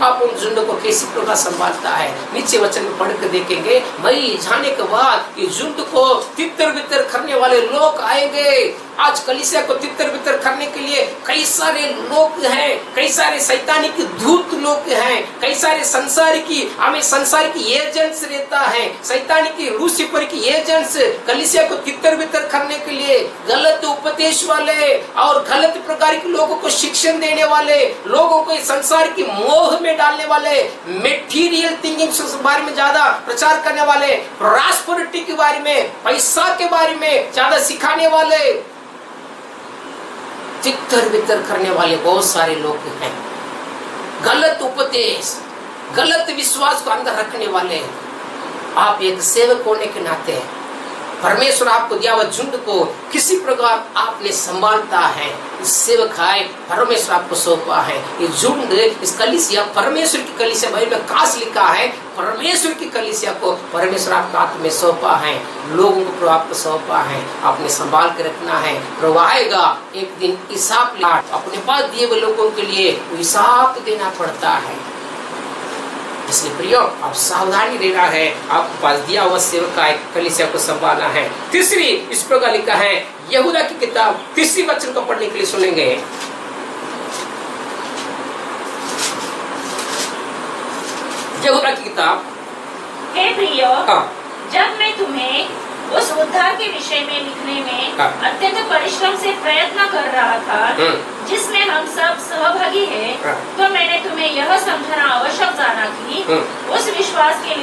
आप उन झुंड को कैसी प्रकार संभालता है। नीचे वचन में पढ़ कर देखेंगे, मरी जाने के बाद ये झुंड को तितर बितर करने वाले लोग आएंगे। आज कलीसिया को तितर बितर करने के लिए कई सारे लोग हैं, कई सारे शैतानी के दूत लोग हैं, कई सारे संसार की एजेंट्स रहता है, शैतानी की लूसीफर की एजेंट्स कलीसिया को तितर बितर करने के लिए गलत उपदेश वाले और गलत प्रकार के लोगों को शिक्षण देने वाले, लोगों को संसार की मोह में डालने वाले, मेटीरियल थिंकिंग के बारे में ज्यादा प्रचार करने वाले, प्रॉस्पेरिटी के बारे में, पैसा के बारे में ज्यादा सिखाने वाले, तितर बितर करने वाले बहुत सारे लोग हैं। गलत उपदेश, गलत विश्वास को अंदर रखने वाले। आप एक सेवक होने के नाते परमेश्वर आपको दिया हुआ झुंड को किसी प्रकार आपने संभालता है। इस सेवकाई परमेश्वर आपको सौंपा है। ये झुंड, इस कलीसिया परमेश्वर की कलीसिया, भाई में खास लिखा है परमेश्वर की कलीसिया को परमेश्वर आपके हाथ में सौंपा है, लोगों को प्रभु आपको सौंपा है, आपने संभाल के रखना है। प्रभु आएगा एक दिन हिसाब, अपने पास दिए हुए लोगों के लिए हिसाब देना पड़ता है। इसलिए प्रियो, आप सावधानी रहना है, आपके पास दिया हुआ सेवक है, कलीसिया को संभालना है। तीसरी इस प्रकार लिखा है, यहूदा की किताब 3 वचन को पढ़ने के लिए सुनेंगे। यहूदा की किताब। हे प्रियो, जब मैं तुम्हें उस उद्धार के विषय में लिखने में अत्यंत परिश्रम से प्रयत्न कर रहा था जिसमें हम सब सहभागी हैं, तो मैंने तुम्हें यह समझना आवश्यक जाना कि उस विश्वास के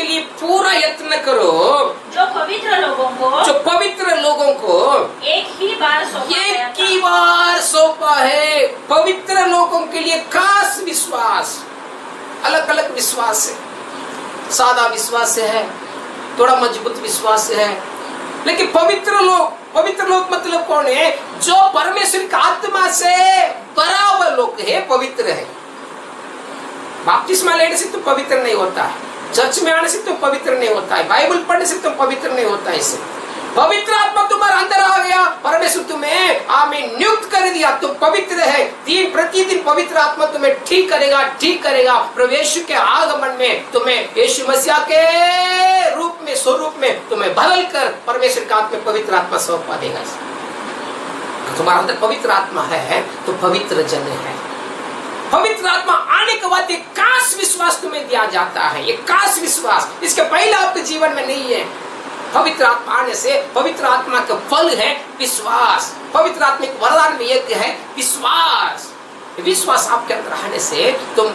लिए पूरा यत्न करो जो पवित्र लोगों को एक ही बार सौंपा है। पवित्र लोगों के लिए खास विश्वास, अलग अलग विश्वास है, सादा विश्वास है, थोड़ा मजबूत विश्वास है, लेकिन पवित्र लोग मतलब कौन है? जो परमेश्वर की आत्मा से भरा हुआ लोग है, पवित्र है। बपतिस्मा लेने से तो पवित्र नहीं होता है, चर्च में आने से तो पवित्र नहीं होता है, बाइबल पढ़ने से तो पवित्र नहीं होता है। इससे पवित्र आत्मा तुम्हारे अंदर आ गया, परमेश्वर तुम्हें आमीन नियुक्त कर दिया, तुम पवित्र है। दिन प्रतिदिन पवित्र आत्मा तुम्हें ठीक करेगा। प्रभु यीशु के आगमन में तुम्हें यीशु मसीह के रूप में, स्वरूप में तुम्हें बदल कर परमेश्वर का आत्मा, पवित्र आत्मा सौंपा देगा। तुम्हारे अंदर पवित्र आत्मा है तो पवित्र जन है। पवित्र आत्मा आने के बाद एक खास विश्वास तुम्हें दिया जाता है, एक खास विश्वास, इसके पहले आपके जीवन में नहीं है। पवित्र आत्मा आने से, पवित्र आत्मा का फल है विश्वास। पवित्र आत्मा के वरदान में एक है विश्वास। विश्वास आपके अंदर आने से तुम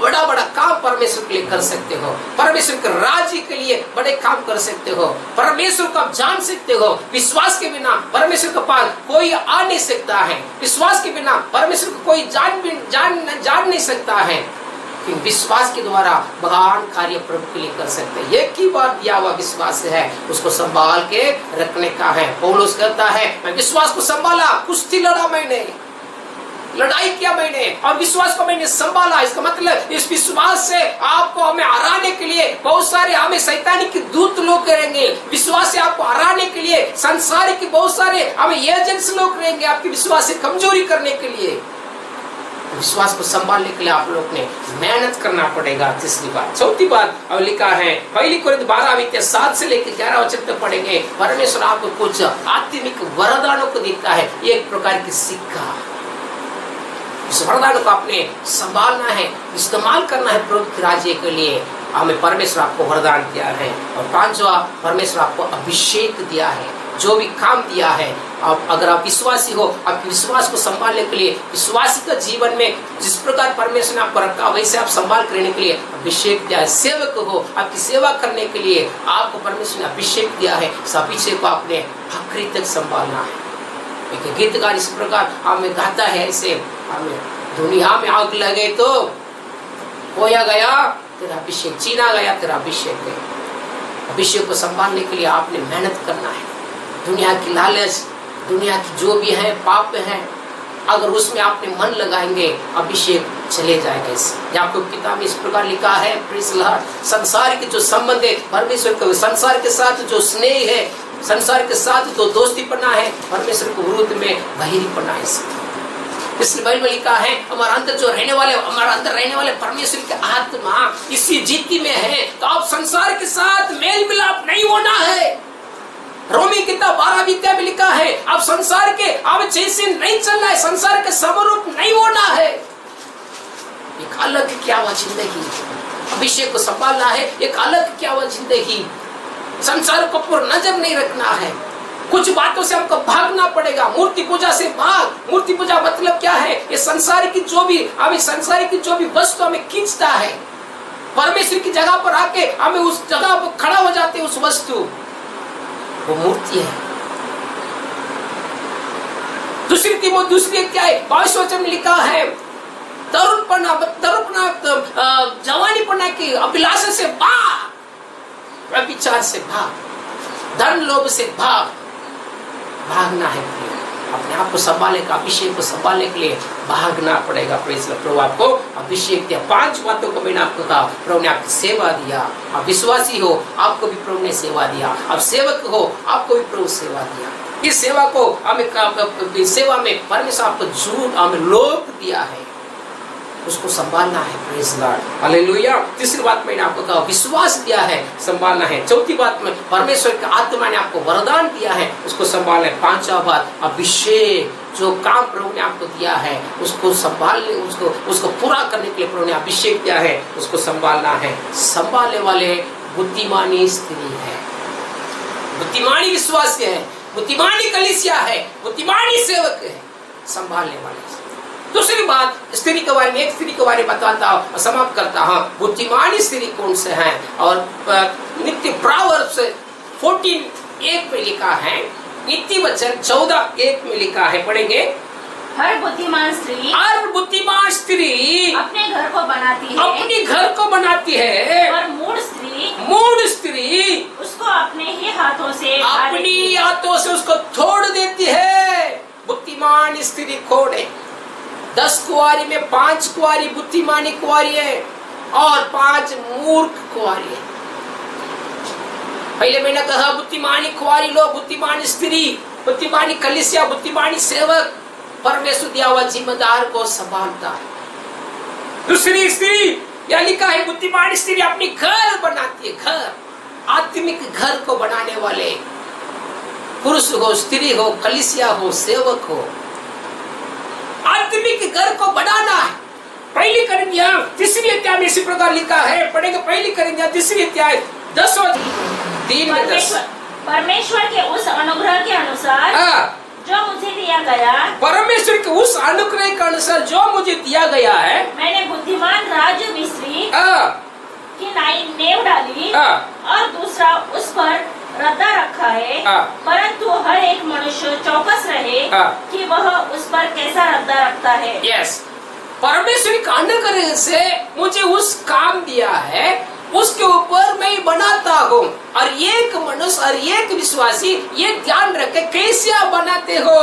बड़ा बड़ा काम परमेश्वर के लिए कर सकते हो, परमेश्वर के राज्य के लिए बड़े काम कर सकते हो, परमेश्वर को आप जान सकते हो। विश्वास के बिना परमेश्वर के पास कोई आ नहीं सकता है, विश्वास के बिना परमेश्वर को कोई जान नहीं सकता है। विश्वास के द्वारा महान कार्य प्रभु के लिए कर सकते हैं। एक ही बार दिया हुआ विश्वास है, उसको संभाल के रखने का है। पौलुस कहता है, मैं विश्वास को संभाला, कुश्ती लड़ा मैंने, लड़ाई किया मैंने और विश्वास को मैंने संभाला। इसका मतलब इस विश्वास से आपको हमें हराने के लिए बहुत सारे हमें शैतानी के दूत लोग करेंगे। विश्वास से आपको हराने के लिए संसार के बहुत सारे हमें एजेंट्स लोग रहेंगे आपकी विश्वास से कमजोरी करने के लिए। विश्वास को संभालने के लिए आप लोग ने मेहनत करना पड़ेगा। तीसरी बात। चौथी बात अब लिखा है, पहली कोरिन्थ 12:7 से लेकर 11 वचन तक पढ़ेंगे। परमेश्वर आपको कुछ आत्मिक वरदानों को देता है, एक प्रकार की सिक्का। इस वरदान को आपने संभालना है, इस्तेमाल करना है प्रभु के राज्य के लिए। हमें परमेश्वर आपको वरदान दिया है। और 5वां, परमेश्वर आपको अभिषेक दिया है, जो भी काम दिया है। आप अगर आप विश्वासी हो, आपके विश्वास को संभालने के लिए, विश्वासी का जीवन में जिस प्रकार परमेश्वर ने आपको रखा वैसे आप संभाल करने के लिए अभिषेक दिया है। सेवक हो, आपकी सेवा करने के लिए आपको परमेश्वर ने अभिषेक दिया है। इस अभिषेक को आपने आखिरी तक संभालना है। एक गीतकार इस प्रकार हमें गाता है, ऐसे हमें दुनिया में आग लगे तो खोया गया तेरा अभिषेक, चीना गया तेरा अभिषेक है। अभिषेक को संभालने के लिए आपने मेहनत करना है। दुनिया की लालच, दुनिया की जो भी है पाप है, अगर उसमें आपने मन लगाएंगे अभिषेक चले जाएगा। इससे याकूब की किताब में इस प्रकार लिखा है, प्रेज़ लॉर्ड, संसार के जो संबंध है परमेश्वर के, संसार के साथ जो स्नेह है, संसार के साथ जो दोस्ती पना है, परमेश्वर के विरुद्ध में बहिरी पना है। इसलिए बाइबल लिखा है हमारा अंदर जो रहने वाले, हमारा अंदर रहने वाले परमेश्वर की आत्मा इसी जीती में है, तो आप संसार के साथ मेल मिलाप नहीं होना है। रोमी किताब 12 में लिखा है आप संसार के अब जैसे नहीं चलना है, संसार के समरूप नहीं होना है। एक अलग क्या हुआ जिंदगी, अभिषेक को संभालना है। एक अलग क्या हुआ जिंदगी, संसार को पर नजर नहीं रखना है। कुछ बातों से हमको भागना पड़ेगा। मूर्ति पूजा से भाग। मूर्ति पूजा मतलब क्या है, ये संसार की जो भी वस्तु हमें खींचता है, परमेश्वर की जगह पर आके हमें उस जगह पर खड़ा हो जाते हैं, उस वस्तु वो मूर्ति है। दूसरी क्या है, भविष्य वचन में लिखा है तरुणपना जवानीपना की अभिलाषा से भाग, व्यभिचार से भाग, धन लोभ से भागना है। अपने आप को संभालने का, अभिषेक को संभालने के लिए भागना पड़ेगा। प्रभु आपको अभिषेक दिया। 5 बातों को मैंने आपको कहा, प्रभु ने आपकी सेवा दिया। आप विश्वासी हो, आपको भी प्रभु ने सेवा दिया। आप सेवक हो, आपको भी प्रभु सेवा दिया। इस सेवा को हमें, सेवा में परमेश्वर आपको झूठ हमें लोभ दिया है, उसको संभालना है। Praise Lord, hallelujah. तीसरी बात मैंने आपको कहा विश्वास दिया है, संभालना है। चौथी बात में परमेश्वर की आत्मा ने आपको वरदान दिया है, उसको संभालना है। 5वां बात अभिषेक, जो काम प्रभु ने आपको दिया है उसको संभालने, उसको पूरा करने के लिए प्रभु ने अभिषेक दिया है, उसको संभालना है। संभालने वाले बुद्धिमानी स्त्री है, बुद्धिमानी विश्वास है, बुद्धिमानी कलीसिया है, बुद्धिमानी सेवक है, संभालने वाले। दूसरी बात स्त्री के बारे में, एक स्त्री के बारे में बताता हूँ, समाप्त करता हूँ। बुद्धिमानी स्त्री कौन से हैं, और नित्य प्रोवर्ब्स 14:1 में लिखा है, नीति वचन 14:1 में लिखा है, पढ़ेंगे। हर बुद्धिमान स्त्री अपने घर को बनाती है, और मूढ़ स्त्री उसको अपने ही हाथों से उसको तोड़ देती है। बुद्धिमान स्त्री कौन है? 10 कुंवारी में 5 कुंवारी बुद्धिमानी कुंवारी है और 5 मूर्ख कुंवारी है। पहले मैंने कहा बुद्धिमानी कुंवारी लोग, बुद्धिमानी स्त्री, बुद्धिमानी कलीसिया, बुद्धिमानी सेवक परमेश्वर दिया हुआ जिम्मेदार को संभालता है। दूसरी स्त्री या लिखा है बुद्धिमानी स्त्री अपनी घर बनाती है, घर, आत्मिक घर को बनाने वाले, पुरुष हो, स्त्री हो, कलीसिया हो, सेवक हो, आत्मिक घर को बनाना है। पहली करिन्थियां 3 अध्याय में इसी प्रकार लिखा है, पढ़ेंगे। पहली करिन्थियां 3 अध्याय 10 में 10। परमेश्वर के उस अनुग्रह के अनुसार जो मुझे दिया गया, परमेश्वर के उस अनुग्रह के अनुसार जो मुझे दिया गया है, मैंने बुद्धिमान राज मिस्री की नेव डाली, और दूसरा उस पर रद्दा रखा है, परंतु हर एक मनुष्य चौकस रहे कि वह उस पर कैसा रद्दा रखता है। यस, परमेश्वर के अनुग्रह से मुझे उस काम दिया है, उसके ऊपर मैं बनाता हूँ। और एक मनुष्य और एक विश्वासी ये ध्यान रखे कैसे आप बनाते हो,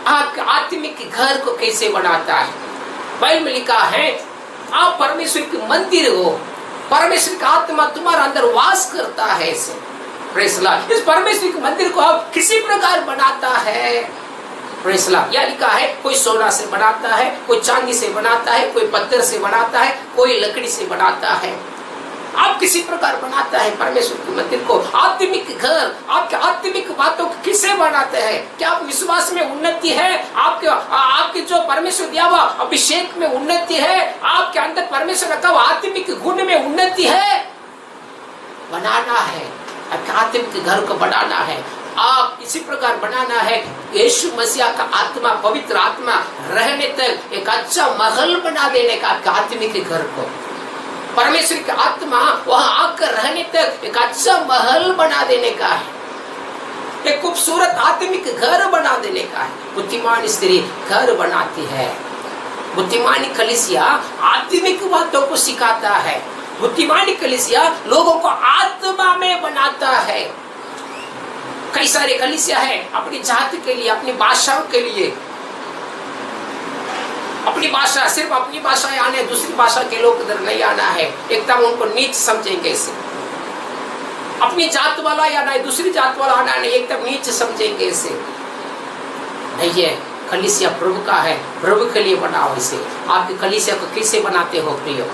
आप आत्मिक घर को कैसे बनाता है। बाइबल में लिखा है आप परमेश्वर के मंदिर हो, परमेश्वर का आत्मा तुम्हारे अंदर वास करता है। प्रेज़ लॉर्ड, इस परमेश्वर के मंदिर को आप किसी प्रकार बनाता है। प्रेज़ लॉर्ड, यह लिखा है कोई सोना से बनाता है, कोई चांदी से बनाता है, कोई पत्थर से बनाता है, कोई लकड़ी से बनाता है। आप किसी प्रकार बनाता है परमेश्वर के मंदिर को, आत्मिक घर। आपके आत्मिक बातों को किससे बनाते हैं? क्या आप विश्वास में उन्नति है? आपके जो परमेश्वर दिया हुआ अभिषेक में उन्नति है? आपके अंदर परमेश्वर रखा हुआ आत्मिक गुण में उन्नति है? बनाना है, आपके आत्मिक घर को बनाना है। आप इसी प्रकार बनाना है, यीशु मसीह का आत्मा, पवित्र आत्मा रहने तक एक अच्छा महल बना देने का आपके आत्मिक घर को। परमेश्वर की आत्मा वहां आकर रहने तक एक अच्छा महल बना देने का है, एक खूबसूरत आत्मिक घर बना देने का है। बुद्धिमान स्त्री घर बनाती है, बुद्धिमानी कलीसिया आत्मिक बातों को सिखाता है, बुद्धिमानी कलीसिया लोगों को आत्मा में बनाता है। कई सारे कलीसिया है अपनी जाति के लिए, अपनी भाषाओं के लिए, अपनी भाषा, सिर्फ अपनी भाषा आने, दूसरी भाषा के लोग इधर नहीं आना है, एकदम उनको नीच समझेंगे इसे। अपनी जात वाला या नहीं, दूसरी जात वाला आना नहीं, एकदम नीच समझेंगे इसे। नहीं है, कलीसिया प्रभु का है, प्रभु के लिए बनाओ इसे। आपकी कलीसिया को कैसे बनाते हो प्रियो?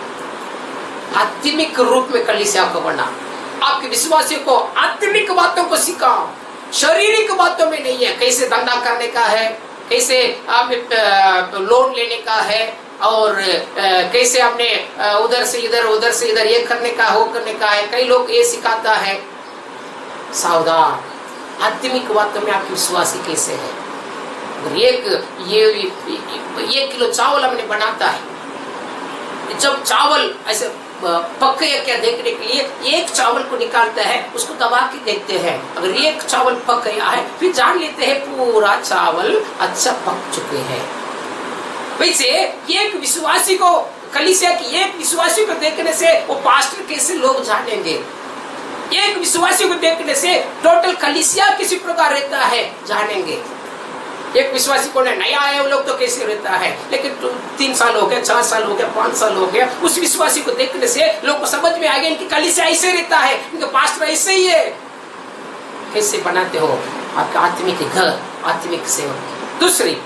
आत्मिक रूप में कलीसिया को बना। आपके विश्वासियों को आत्मिक बातों को सिखाओ, शारीरिक बातों में नहीं है। कैसे धंधा करने का है, कैसे आप लोन लेने का है, और कैसे आपने उधर से इधर ये करने का वो करने का है। कई लोग ये सिखाता है। सावधान, आत्मिक बातों में आपकी विश्वासी कैसे है। अगर एक किलो चावल हमने बनाता है, जब चावल ऐसे पक गया क्या देखने के लिए एक चावल को निकालता है, उसको दबा के देखते हैं। अगर एक चावल पक गया है फिर जान लेते हैं पूरा चावल अच्छा पक चुके हैं। वैसे एक विश्वासी को, कलीसिया की एक विश्वासी को देखने से वो पास्टर कैसे लोग जानेंगे। एक विश्वासी को देखने से टोटल कलीसिया किसी प्रकार रहता है जानेंगे। एक विश्वासी को नया आया वो लोग तो कैसे रहता है, लेकिन 3 साल हो गया, 4 साल हो गया, 5 साल हो गया, उस विश्वासी को देखने से लोग को समझ में आ गया इनकी कलीसिया ऐसे रहता है, इनका पास्टर ऐसे ही है। कैसे बनाते हो आपका आत्मिक घर, आत्मिक सेवक। दूसरी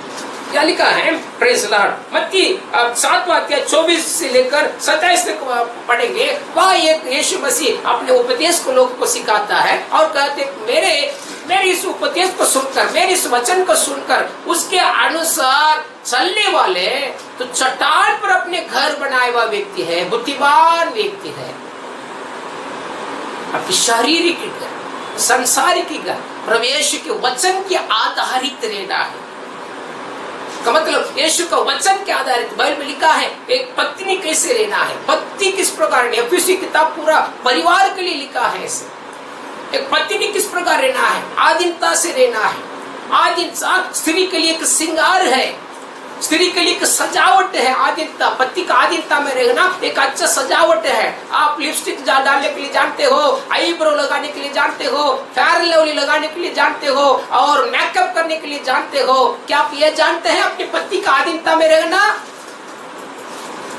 क्या लिखा है, प्रेज़ लॉर्ड, मत्ती 7वां अध्याय 24 से लेकर 27 तक पढ़ेंगे। वह एक यीशु मसीह अपने उपदेश को लोगों को सिखाता है और कहते मेरे इस उपदेश को सुनकर, मेरे इस वचन को सुनकर उसके अनुसार चलने वाले तो चट्टान पर अपने घर बनाए हुआ व्यक्ति है, बुद्धिमान व्यक्ति है। आपकी शारीरिक घर, संसारिक घर, प्रवेश के वचन के आधारित रहना है। का मतलब यीशु का वचन के आधारित बाइबल में लिखा है एक पत्नी कैसे रहना है, पति किस प्रकार रहना है। एफएसी किताब पूरा परिवार के लिए लिखा है। ऐसे एक पत्नी किस प्रकार रहना है, आधीनता से रहना है। आधीनता स्त्री के लिए एक श्रृंगार है, स्त्री के लिए एक सजावट है। आधीनता, पति का आधीनता में रहना एक अच्छा सजावट है। आप लिपस्टिक डालने के लिए जानते हो, आईब्रो लगाने के लिए जानते हो, फेयर लवली लगाने के लिए जानते हो, और मेकअप करने के लिए जानते हो। क्या आप ये जानते हैं अपने पति का आधीनता में रहना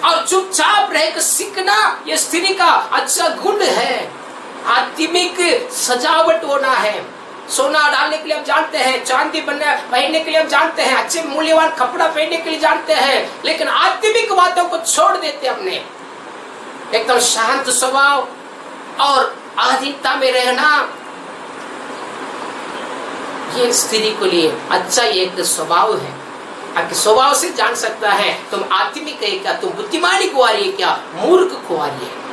और चुपचाप रहकर सीखना ये स्त्री का अच्छा गुण है। आत्मिक सजावट होना है। सोना डालने के लिए हम जानते हैं, चांदी पहनने के लिए हम जानते हैं, अच्छे मूल्यवान कपड़ा पहनने के लिए जानते हैं, लेकिन आत्मिक बातों को छोड़ देते हमने। एकदम शांत स्वभाव और आधीनता में रहना ये स्त्री के लिए अच्छा एक स्वभाव है। आपके स्वभाव से जान सकता है तुम आत्मिक है क्या, तुम बुद्धिमानी कुंवारी है क्या, मूर्ख कुंवारी है।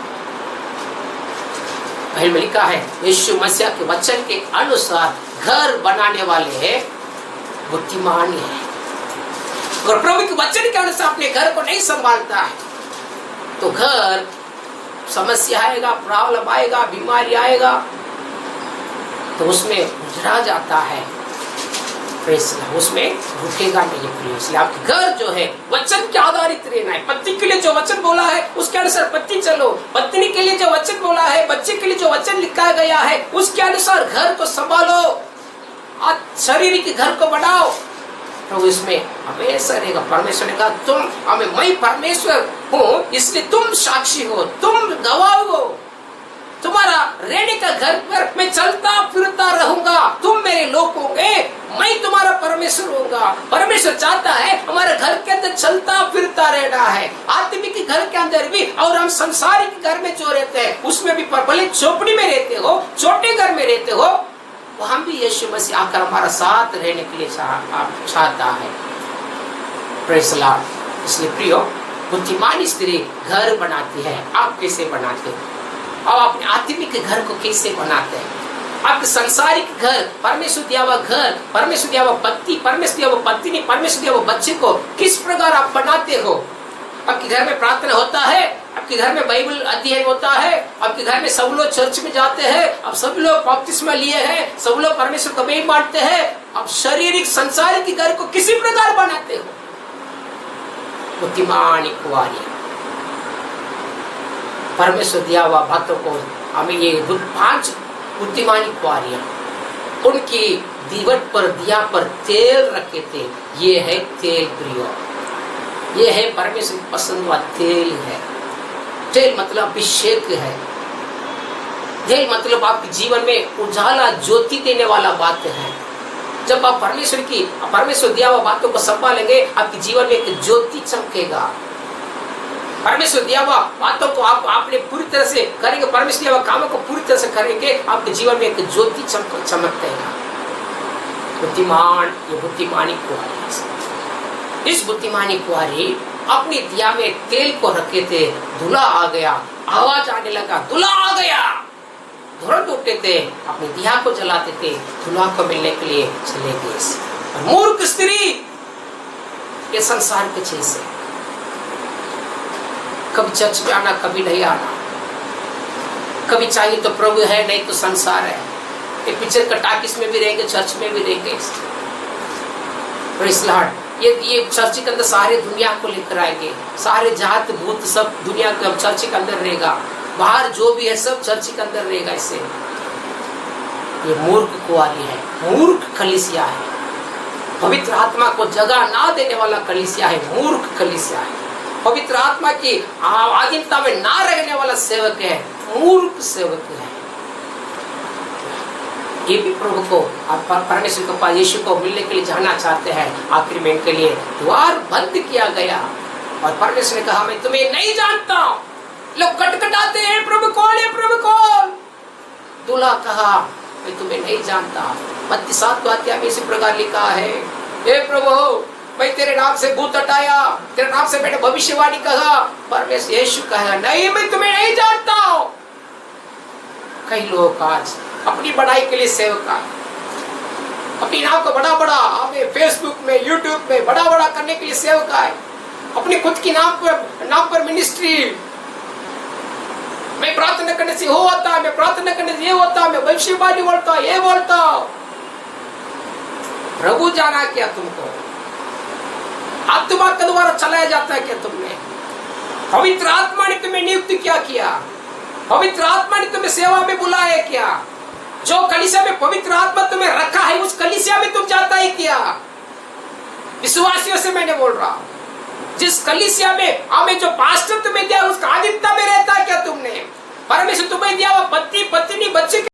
में लिखा है यीशु मसीह के वचन के अनुसार घर बनाने वाले बुद्धिमान है। अगर प्रभु के वचन के अनुसार अपने घर को नहीं संभालता है तो घर समस्या आएगा, प्रॉब्लम आएगा, बीमारी आएगा, तो उसमें उजड़ा जाता है, उसमें रुकेगा नहीं प्रिय। इसलिए आपके घर जो है वचन के आधारित रहना है। पति के लिए जो वचन बोला है उसके अनुसार पति चलो, पत्नी के लिए जो वचन बोला है, बच्चे के लिए जो वचन लिखा गया है उसके अनुसार घर को संभालो, शारीरिक घर को बनाओ। तो इसमें हमेशा रहेगा। परमेश्वर ने कहा तुम मैं परमेश्वर हूँ इसलिए तुम साक्षी हो, तुम गवाह हो। तुम्हारा रहने का घर पर मैं चलता फिरता रहूंगा, तुम मेरे लोग होंगे, मैं तुम्हारा परमेश्वर होऊंगा। परमेश्वर चाहता है हमारे घर के अंदर चलता फिरता रहना है, आत्मिक घर के अंदर भी, और हम संसारिक घर में जो रहते हैं उसमें भी, भले झोपड़ी में रहते हो, छोटे घर में रहते हो, वहां भी यीशु मसीह आकर हमारा साथ रहने के लिए चाहता है। Praise Lord. इसलिए प्रियो, बुद्धिमान स्त्री घर बनाती है। आप कैसे बनाते हो? और अपने आत्मिक घर को कैसे बनाते हैं? आपके संसारिक घर, परमेश्वर दिया हुआ घर, परमेश्वर दिया हुआ पति, परमेश्वर दिया हुआ पत्नी, परमेश्वर दिया हुआ बच्चे को किस प्रकार आप बनाते हो? आपके घर में प्रार्थना होता है, आपके घर में बाइबल अध्ययन होता है, आपके घर में सब लोग चर्च में जाते हैं, अब सब लोग बपतिस्मा लिए हैं, सब लोग परमेश्वर को भी मानते हैं। अब शारीरिक संसारिक घर को किसी प्रकार बनाते हो? बुद्धिमान कुंवारी, परमेश्वर दिया हुआ बातों को हमें ये 5 बुद्धिमानी कुंवारियां, उनकी दीवट पर दिया पर तेल रखे थे। ये है तेल प्रियो, ये है परमेश्वर पसंद हुआ तेल है। तेल मतलब अभिषेक है। तेल मतलब आपके जीवन में उजाला ज्योति देने वाला बात है। जब आप परमेश्वर दिया हुआ बातों को संभालेंगे, आपके जीवन में एक ज्योति चमकेगा। परमेश्वर दिया हुआ बातों को आपने पूरी तरह से करेंगे, परमेश्वर दिया हुआ कामों को पूरी तरह से करेंगे, आपके जीवन में एक ज्योति चमकेगा। बुद्धिमान, ये बुद्धिमानी कुंवारी, इस बुद्धिमानी कुंवारी अपनी दिया में तेल को रखे थे, धुला आ गया, आवाज आने लगा, धुला आ गया, तुरंत उठते थे, अपनी दिया को जलाते थे, धुला को मिलने के लिए चले गए। मूर्ख स्त्री ये संसार के चीज है, कभी चर्च में आना, कभी नहीं आना, कभी चाहिए तो प्रभु है, नहीं तो संसार है। ये पिक्चर का टाकिस में भी रहेंगे, चर्च में भी रहेंगे। Praise Lord. ये चर्च के अंदर सारे दुनिया को लेकर आएंगे, सारे जात भूत सब दुनिया के चर्च के अंदर रहेगा, बाहर जो भी है सब चर्च के अंदर रहेगा। इससे ये मूर्ख कुंवारी है, मूर्ख कलीसिया है, पवित्र आत्मा को जगह ना देने वाला कलीसिया है, मूर्ख कलीसिया है, पवित्र आत्मा की आधीनता में ना रहने वाला सेवक है, मूर्ख सेवक है। ये भी प्रभु को, परमेश्वर के पास यीशु को मिलने के लिए जाना चाहते हैं। आखिर में इनके लिए द्वार बंद किया गया और परमेश्वर ने कहा मैं तुम्हें नहीं जानता। लोग कटकटाते हैं, प्रभु कौन है, प्रभु कौन। दूल्हा कहा मैं तुम्हें नहीं जानता। मत्ती 7 अध्याय में इसी प्रकार लिखा है, हे प्रभु मैं तेरे नाम से भूत हटाया, तेरे नाम से मैंने भविष्यवाणी कहा। परमेश्वर यीशु कहा नहीं, मैं तुम्हें नहीं जानता। कई लोग आज अपनी बढ़ाई के लिए सेवक, अपनी नाम को बड़ा हमें फेसबुक में, यूट्यूब में बड़ा करने के लिए सेवक है, अपनी खुद की नाम पर मिनिस्ट्री। मैं प्रार्थना करने से वो होता, मैं प्रार्थना करने से ये होता, मैं भविष्यवाणी बोलता, ये बोलता। प्रभु जाना क्या तुमको? आत्मा के द्वारा चलाया जाता है क्या तुमने? पवित्र आत्मा ने तुम्हें नियुक्त क्या किया? पवित्र आत्मा ने तुम्हें सेवा में बुलाया क्या? जो कलीसिया में पवित्र आत्मा तुम्हें रखा है उस कलीसिया में तुम जाता है क्या? विश्वासियों से मैंने बोल रहा हूं, जिस कलीसिया में हमें जो पास्टर तुम्हें दिया उसका आधीनता में रहता है क्या तुमने? परमेश्वर तुम्हें दिया वो पति पत्नी बच्चे